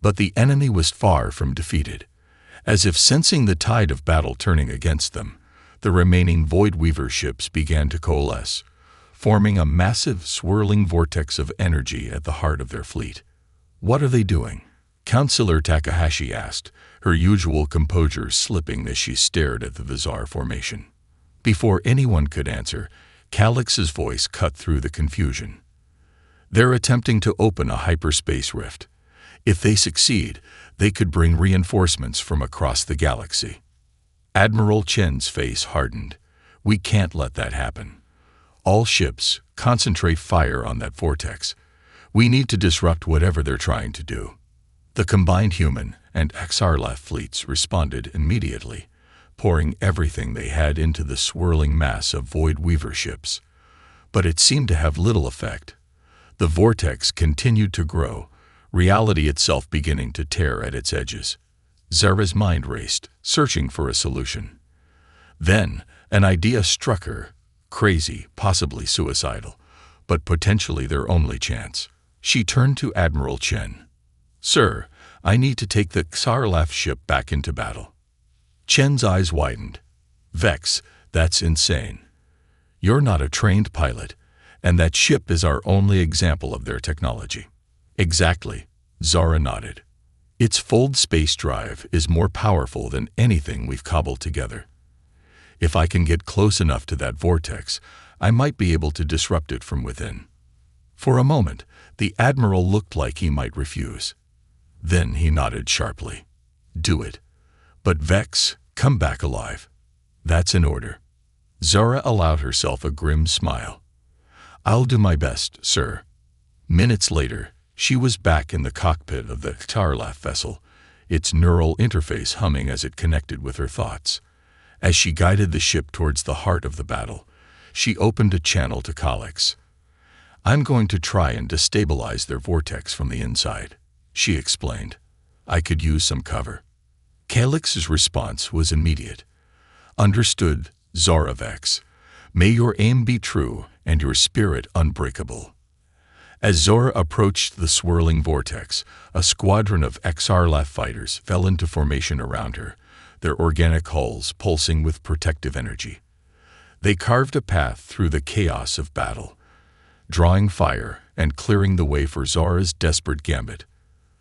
But the enemy was far from defeated. As if sensing the tide of battle turning against them, the remaining Void Weaver ships began to coalesce, forming a massive, swirling vortex of energy at the heart of their fleet. What are they doing? Counselor Takahashi asked, her usual composure slipping as she stared at the bizarre formation. Before anyone could answer, Calyx's voice cut through the confusion. They're attempting to open a hyperspace rift. If they succeed, they could bring reinforcements from across the galaxy. Admiral Chen's face hardened. We can't let that happen. All ships, concentrate fire on that vortex. We need to disrupt whatever they're trying to do. The combined human and XR-LAT fleets responded immediately, pouring everything they had into the swirling mass of Void Weaver ships. But it seemed to have little effect. The vortex continued to grow, reality itself beginning to tear at its edges. Zara's mind raced, searching for a solution. Then, an idea struck her, crazy, possibly suicidal, but potentially their only chance. She turned to Admiral Chen. "Sir, I need to take the Xarlaf ship back into battle." Chen's eyes widened. "Vex, that's insane. You're not a trained pilot, and that ship is our only example of their technology." "Exactly," Zara nodded. "Its fold space drive is more powerful than anything we've cobbled together. If I can get close enough to that vortex, I might be able to disrupt it from within." For a moment, the Admiral looked like he might refuse. Then he nodded sharply. "Do it. But Vex, come back alive. That's an order." Zara allowed herself a grim smile. "I'll do my best, sir." Minutes later, she was back in the cockpit of the Xarlaf vessel, its neural interface humming as it connected with her thoughts. As she guided the ship towards the heart of the battle, she opened a channel to Calyx. "I'm going to try and destabilize their vortex from the inside," she explained. "I could use some cover." Calyx's response was immediate. "Understood, Zara Vex. May your aim be true and your spirit unbreakable." As Zora approached the swirling vortex, a squadron of Xarlaf fighters fell into formation around her, their organic hulls pulsing with protective energy. They carved a path through the chaos of battle, drawing fire and clearing the way for Zora's desperate gambit.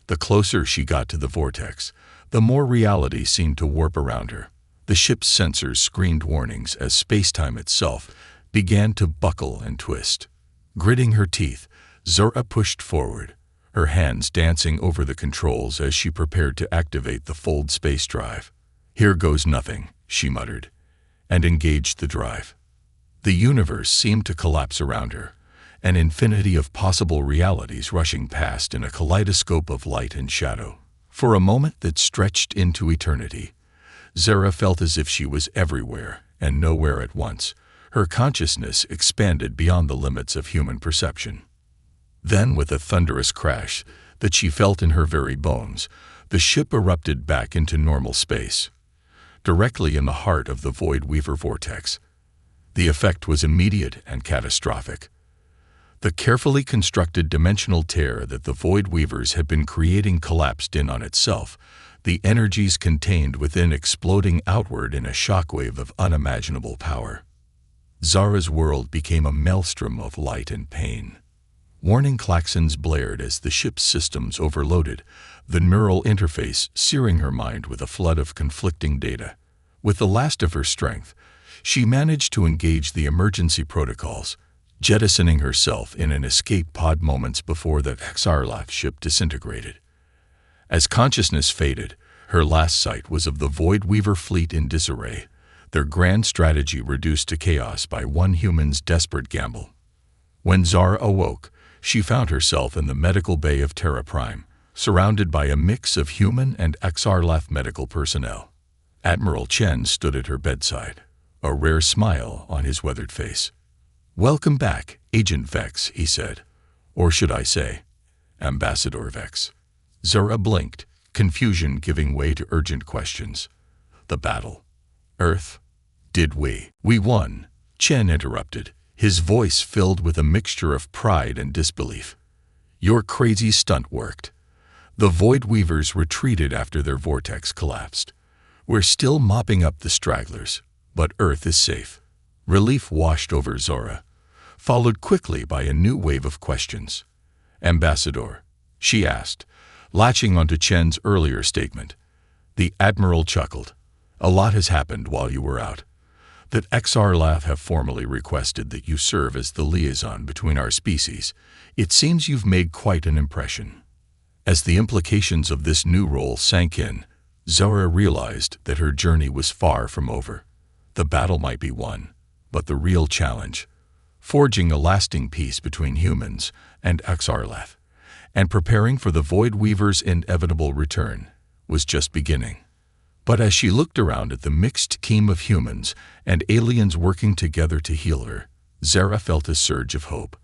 The closer she got to the vortex, the more reality seemed to warp around her. The ship's sensors screened warnings as space-time itself began to buckle and twist. Gritting her teeth, Zora pushed forward, her hands dancing over the controls as she prepared to activate the fold space drive. "Here goes nothing," she muttered, and engaged the drive. The universe seemed to collapse around her, an infinity of possible realities rushing past in a kaleidoscope of light and shadow. For a moment that stretched into eternity, Zara felt as if she was everywhere and nowhere at once. Her consciousness expanded beyond the limits of human perception. Then, with a thunderous crash that she felt in her very bones, the ship erupted back into normal space, directly in the heart of the Void Weaver vortex. The effect was immediate and catastrophic. The carefully constructed dimensional tear that the Void Weavers had been creating collapsed in on itself, the energies contained within exploding outward in a shockwave of unimaginable power. Zara's world became a maelstrom of light and pain. Warning klaxons blared as the ship's systems overloaded, the neural interface searing her mind with a flood of conflicting data. With the last of her strength, she managed to engage the emergency protocols, jettisoning herself in an escape pod moments before the Xarlaf ship disintegrated. As consciousness faded, her last sight was of the Void Weaver fleet in disarray, their grand strategy reduced to chaos by one human's desperate gamble. When Zara awoke, she found herself in the medical bay of Terra Prime, surrounded by a mix of human and Xarlaf medical personnel. Admiral Chen stood at her bedside, a rare smile on his weathered face. "Welcome back, Agent Vex," he said. "Or should I say, Ambassador Vex." Zara blinked, confusion giving way to urgent questions. "The battle. Earth? Did we?" "We won," Chen interrupted, his voice filled with a mixture of pride and disbelief. "Your crazy stunt worked. The Void Weavers retreated after their vortex collapsed. We're still mopping up the stragglers, but Earth is safe." Relief washed over Zora, followed quickly by a new wave of questions. "Ambassador," she asked, latching onto Chen's earlier statement. The Admiral chuckled. "A lot has happened while you were out. The Xarlaf have formally requested that you serve as the liaison between our species. It seems you've made quite an impression." As the implications of this new role sank in, Zora realized that her journey was far from over. The battle might be won, but the real challenge, forging a lasting peace between humans and Xarlaf, and preparing for the Void Weaver's inevitable return, was just beginning. But as she looked around at the mixed team of humans and aliens working together to heal her, Zara felt a surge of hope.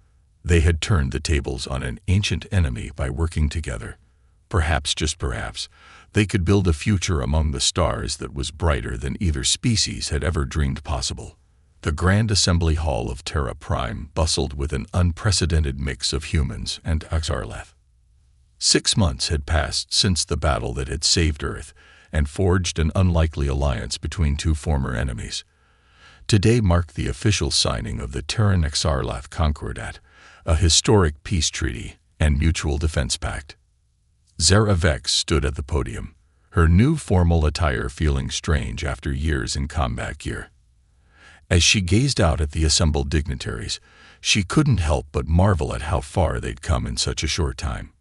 They had turned the tables on an ancient enemy by working together. Perhaps, just perhaps, they could build a future among the stars that was brighter than either species had ever dreamed possible. The Grand Assembly Hall of Terra Prime bustled with an unprecedented mix of humans and Axarleth. 6 months had passed since the battle that had saved Earth and forged an unlikely alliance between two former enemies. Today marked the official signing of the Terran Axarleth Concordat, a historic peace treaty and mutual defense pact. Zara Vex stood at the podium, her new formal attire feeling strange after years in combat gear. As she gazed out at the assembled dignitaries, she couldn't help but marvel at how far they'd come in such a short time.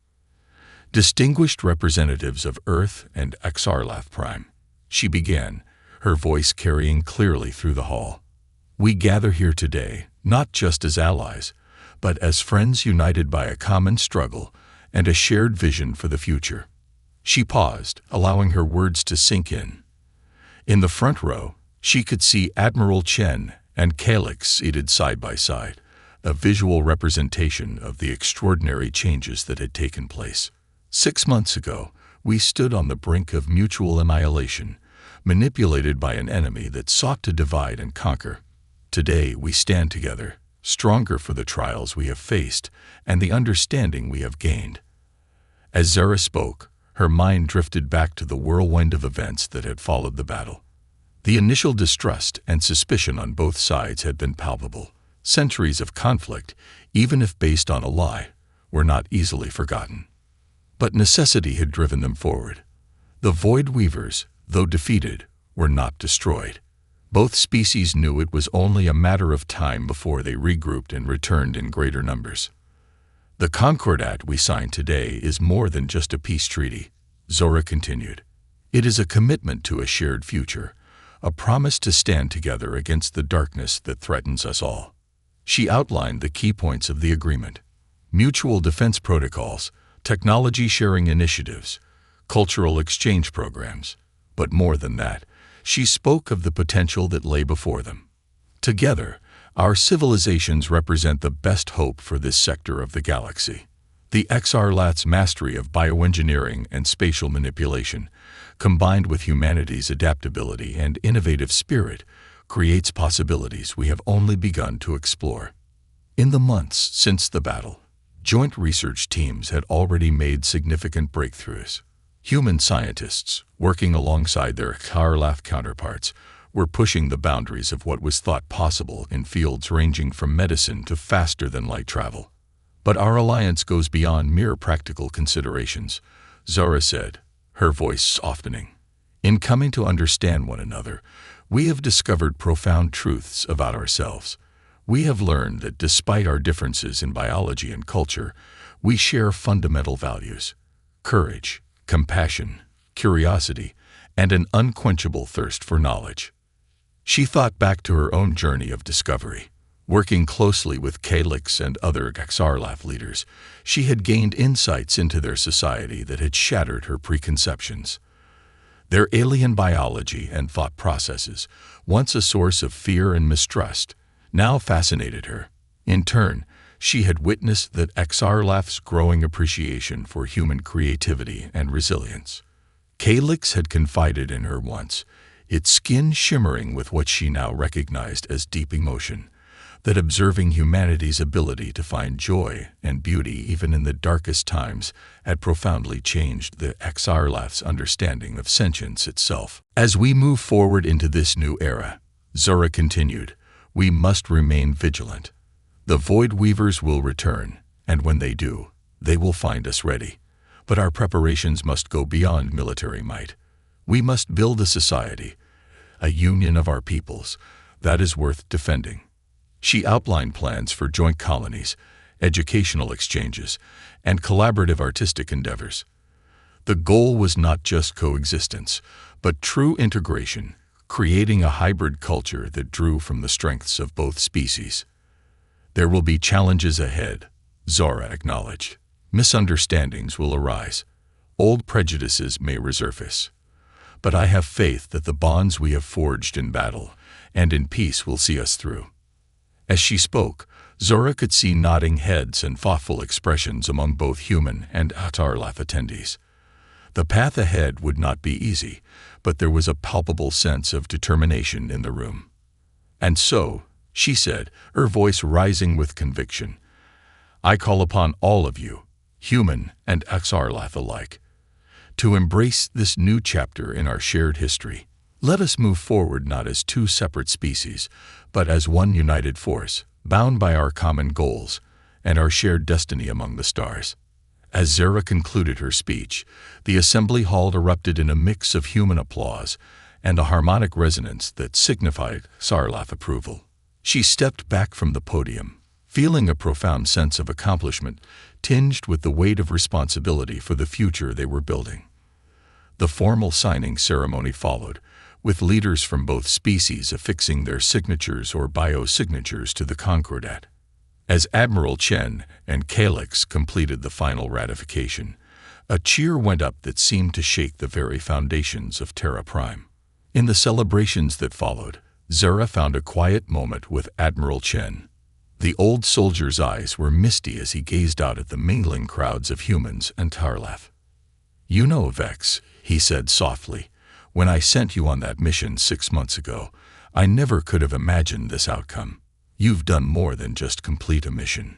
Distinguished representatives of Earth and Axarleth Prime, she began, her voice carrying clearly through the hall. We gather here today, not just as allies, but as friends united by a common struggle and a shared vision for the future. She paused, allowing her words to sink in. In the front row, she could see Admiral Chen and Calyx seated side by side, a visual representation of the extraordinary changes that had taken place. 6 months ago, we stood on the brink of mutual annihilation, manipulated by an enemy that sought to divide and conquer. Today, we stand together, stronger for the trials we have faced and the understanding we have gained. As Zara spoke, her mind drifted back to the whirlwind of events that had followed the battle. The initial distrust and suspicion on both sides had been palpable. Centuries of conflict, even if based on a lie, were not easily forgotten. But necessity had driven them forward. The Void Weavers, though defeated, were not destroyed. Both species knew it was only a matter of time before they regrouped and returned in greater numbers. The Concordat we signed today is more than just a peace treaty, Zora continued. It is a commitment to a shared future, a promise to stand together against the darkness that threatens us all. She outlined the key points of the agreement: mutual defense protocols, technology sharing initiatives, cultural exchange programs. But more than that, she spoke of the potential that lay before them. Together, our civilizations represent the best hope for this sector of the galaxy. The Axarlath's mastery of bioengineering and spatial manipulation, combined with humanity's adaptability and innovative spirit, creates possibilities we have only begun to explore. In the months since the battle, joint research teams had already made significant breakthroughs. Human scientists, working alongside their Axarlath counterparts, were pushing the boundaries of what was thought possible in fields ranging from medicine to faster-than-light travel. But our alliance goes beyond mere practical considerations, Zora said, her voice softening. In coming to understand one another, we have discovered profound truths about ourselves. We have learned that despite our differences in biology and culture, we share fundamental values: courage, compassion, curiosity, and an unquenchable thirst for knowledge. She thought back to her own journey of discovery. Working closely with Calyx and other Axarlath leaders, she had gained insights into their society that had shattered her preconceptions. Their alien biology and thought processes, once a source of fear and mistrust, now fascinated her. In turn, she had witnessed that Axarlath's growing appreciation for human creativity and resilience. Calyx had confided in her once, its skin shimmering with what she now recognized as deep emotion, that observing humanity's ability to find joy and beauty even in the darkest times had profoundly changed the Axarlath's understanding of sentience itself. As we move forward into this new era, Zora continued, we must remain vigilant. The Void Weavers will return, and when they do, they will find us ready. But our preparations must go beyond military might. We must build a society, a union of our peoples, that is worth defending. She outlined plans for joint colonies, educational exchanges, and collaborative artistic endeavors. The goal was not just coexistence, but true integration, creating a hybrid culture that drew from the strengths of both species. There will be challenges ahead, Zora acknowledged. Misunderstandings will arise. Old prejudices may resurface. but I have faith that the bonds we have forged in battle and in peace will see us through." As she spoke, Zora could see nodding heads and thoughtful expressions among both human and Xar'Lath attendees. The path ahead would not be easy, but there was a palpable sense of determination in the room. "And so," she said, her voice rising with conviction, "I call upon all of you, human and Xar'Lath alike, to embrace this new chapter in our shared history. Let us move forward not as two separate species, but as one united force, bound by our common goals and our shared destiny among the stars." As Zara concluded her speech, the assembly hall erupted in a mix of human applause and a harmonic resonance that signified Xar'Lath approval. She stepped back from the podium, feeling a profound sense of accomplishment tinged with the weight of responsibility for the future they were building. The formal signing ceremony followed, with leaders from both species affixing their signatures or biosignatures to the concordat. As Admiral Chen and Calyx completed the final ratification, a cheer went up that seemed to shake the very foundations of Terra Prime. In the celebrations that followed, Zara found a quiet moment with Admiral Chen. The old soldier's eyes were misty as he gazed out at the mingling crowds of humans and Xar'Lath. "You know, Vex," he said softly, "when I sent you on that mission 6 months ago, I never could have imagined this outcome. You've done more than just complete a mission.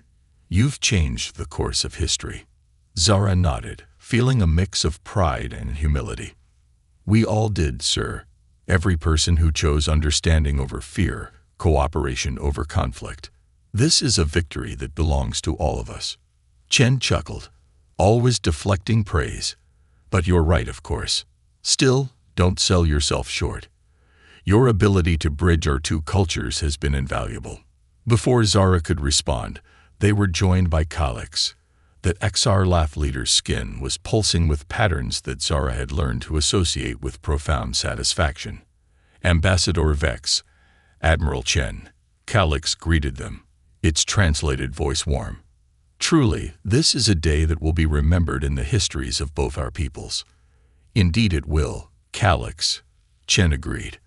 You've changed the course of history." Zara nodded, feeling a mix of pride and humility. "We all did, sir. Every person who chose understanding over fear, cooperation over conflict. This is a victory that belongs to all of us." Chen chuckled, always deflecting praise. "But you're right, of course. Still, don't sell yourself short. Your ability to bridge our two cultures has been invaluable." Before Zara could respond, they were joined by Calyx. The Xar'Lath leader's skin was pulsing with patterns that Zara had learned to associate with profound satisfaction. "Ambassador Vex, Admiral Chen," Calyx greeted them, its translated voice warm. "Truly, this is a day that will be remembered in the histories of both our peoples." "Indeed it will, Calyx," Chen agreed,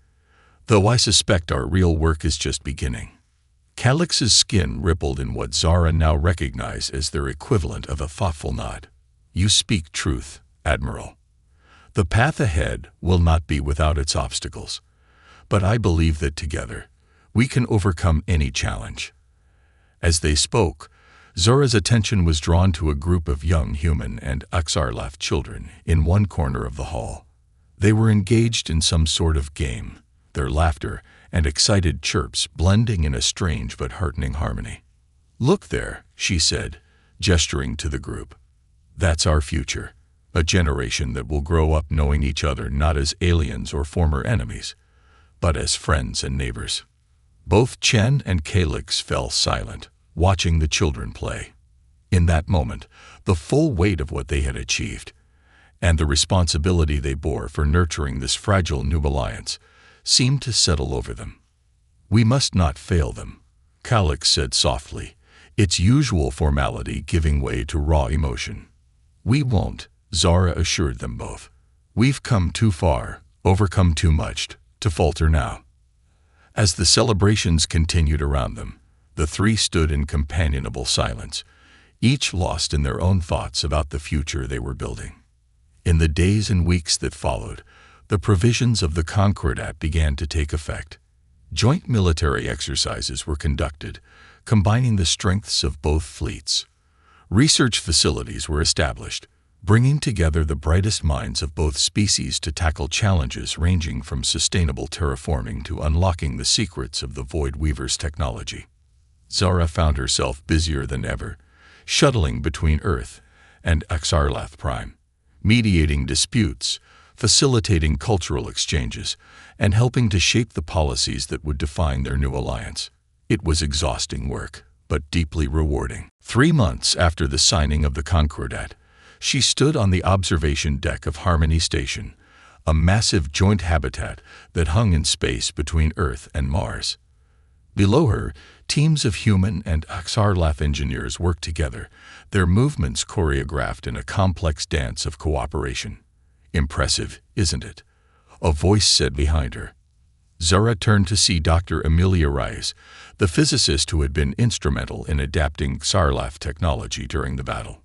"though I suspect our real work is just beginning." Calyx's skin rippled in what Zara now recognized as their equivalent of a thoughtful nod. "You speak truth, Admiral. The path ahead will not be without its obstacles, but I believe that together we can overcome any challenge." As they spoke, Zora's attention was drawn to a group of young human and Xar'Lath children in one corner of the hall. They were engaged in some sort of game, their laughter and excited chirps blending in a strange but heartening harmony. "Look there," she said, gesturing to the group. "That's our future, a generation that will grow up knowing each other not as aliens or former enemies, but as friends and neighbors." Both Chen and Calyx fell silent, watching the children play. In that moment, the full weight of what they had achieved, and the responsibility they bore for nurturing this fragile new alliance, seemed to settle over them. "We must not fail them," Calyx said softly, its usual formality giving way to raw emotion. "We won't," Zara assured them both. "We've come too far, overcome too much, to falter now." As the celebrations continued around them, the three stood in companionable silence, each lost in their own thoughts about the future they were building. In the days and weeks that followed, the provisions of the Concordat began to take effect. Joint military exercises were conducted, combining the strengths of both fleets. Research facilities were established, bringing together the brightest minds of both species to tackle challenges ranging from sustainable terraforming to unlocking the secrets of the Void Weaver's technology. Zara found herself busier than ever, shuttling between Earth and Xar'Lath Prime, mediating disputes, facilitating cultural exchanges, and helping to shape the policies that would define their new alliance. It was exhausting work, but deeply rewarding. 3 months after the signing of the Concordat, she stood on the observation deck of Harmony Station, a massive joint habitat that hung in space between Earth and Mars. Below her, teams of human and Xar'Lath engineers worked together, their movements choreographed in a complex dance of cooperation. Impressive, isn't it? a voice said behind her. Zara turned to see Dr. Amelia Rice, the physicist who had been instrumental in adapting Xarlaf technology during the battle.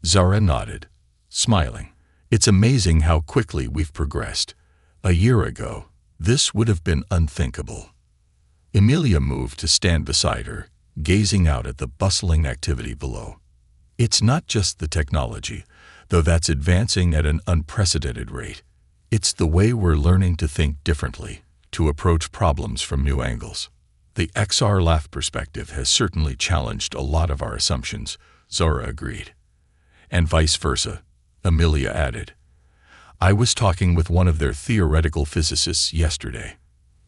Zara nodded, smiling. It's amazing how quickly we've progressed. A year ago, this would have been unthinkable. Amelia moved to stand beside her, gazing out at the bustling activity below. It's not just the technology, though that's advancing at an unprecedented rate. It's the way we're learning to think differently, to approach problems from new angles. The Xarlaf perspective has certainly challenged a lot of our assumptions, Zara agreed. And vice versa, Amelia added. I was talking with one of their theoretical physicists yesterday.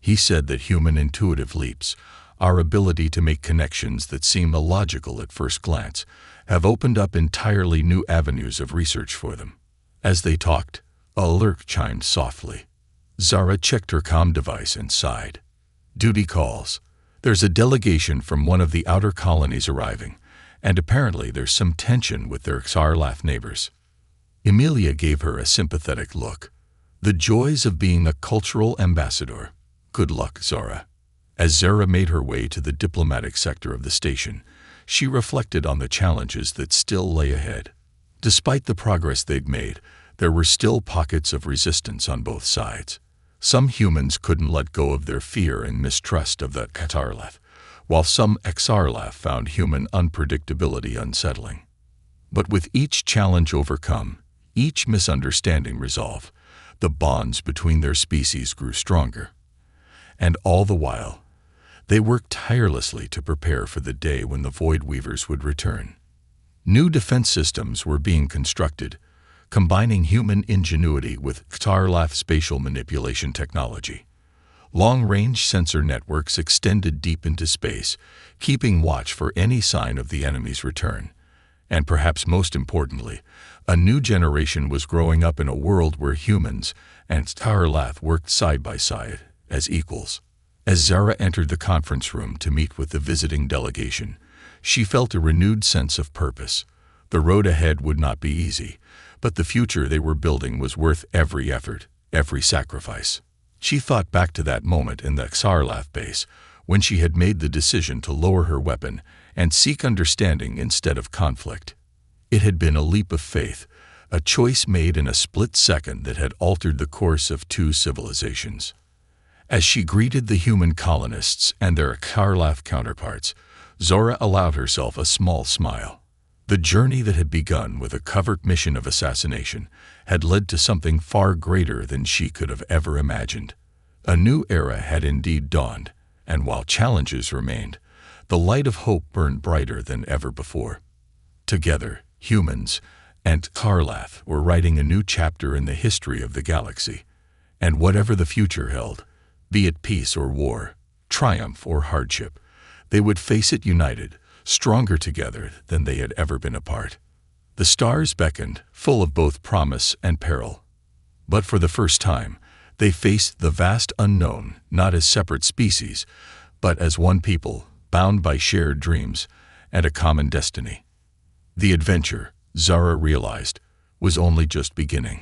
He said that human intuitive leaps, our ability to make connections that seem illogical at first glance, have opened up entirely new avenues of research for them. As they talked, a alert chimed softly. Zara checked her comm device and sighed. Duty calls. There's a delegation from one of the outer colonies arriving, and apparently there's some tension with their Xarlaf neighbors. Amelia gave her a sympathetic look. The joys of being a cultural ambassador. Good luck, Zara. As Zara made her way to the diplomatic sector of the station, she reflected on the challenges that still lay ahead. Despite the progress they'd made, there were still pockets of resistance on both sides. Some humans couldn't let go of their fear and mistrust of the Xarlaf, while some Xarlaf found human unpredictability unsettling. But with each challenge overcome, each misunderstanding resolved, the bonds between their species grew stronger. And all the while, they worked tirelessly to prepare for the day when the Void Weavers would return. New defense systems were being constructed, combining human ingenuity with Xarlaf spatial manipulation technology. Long-range sensor networks extended deep into space, keeping watch for any sign of the enemy's return. And perhaps most importantly, a new generation was growing up in a world where humans and Xarlaf worked side by side, as equals. As Zara entered the conference room to meet with the visiting delegation, she felt a renewed sense of purpose. The road ahead would not be easy, but the future they were building was worth every effort, every sacrifice. She thought back to that moment in the Xarlaf base, when she had made the decision to lower her weapon and seek understanding instead of conflict. It had been a leap of faith, a choice made in a split second that had altered the course of two civilizations. As she greeted the human colonists and their Xarlaf counterparts, Zora allowed herself a small smile. The journey that had begun with a covert mission of assassination had led to something far greater than she could have ever imagined. A new era had indeed dawned, and while challenges remained, the light of hope burned brighter than ever before. Together, humans and Xarlaf were writing a new chapter in the history of the galaxy, and whatever the future held, be it peace or war, triumph or hardship, they would face it united, stronger together than they had ever been apart. The stars beckoned, full of both promise and peril. But for the first time, they faced the vast unknown not as separate species, but as one people, bound by shared dreams and a common destiny. The adventure, Zara realized, was only just beginning.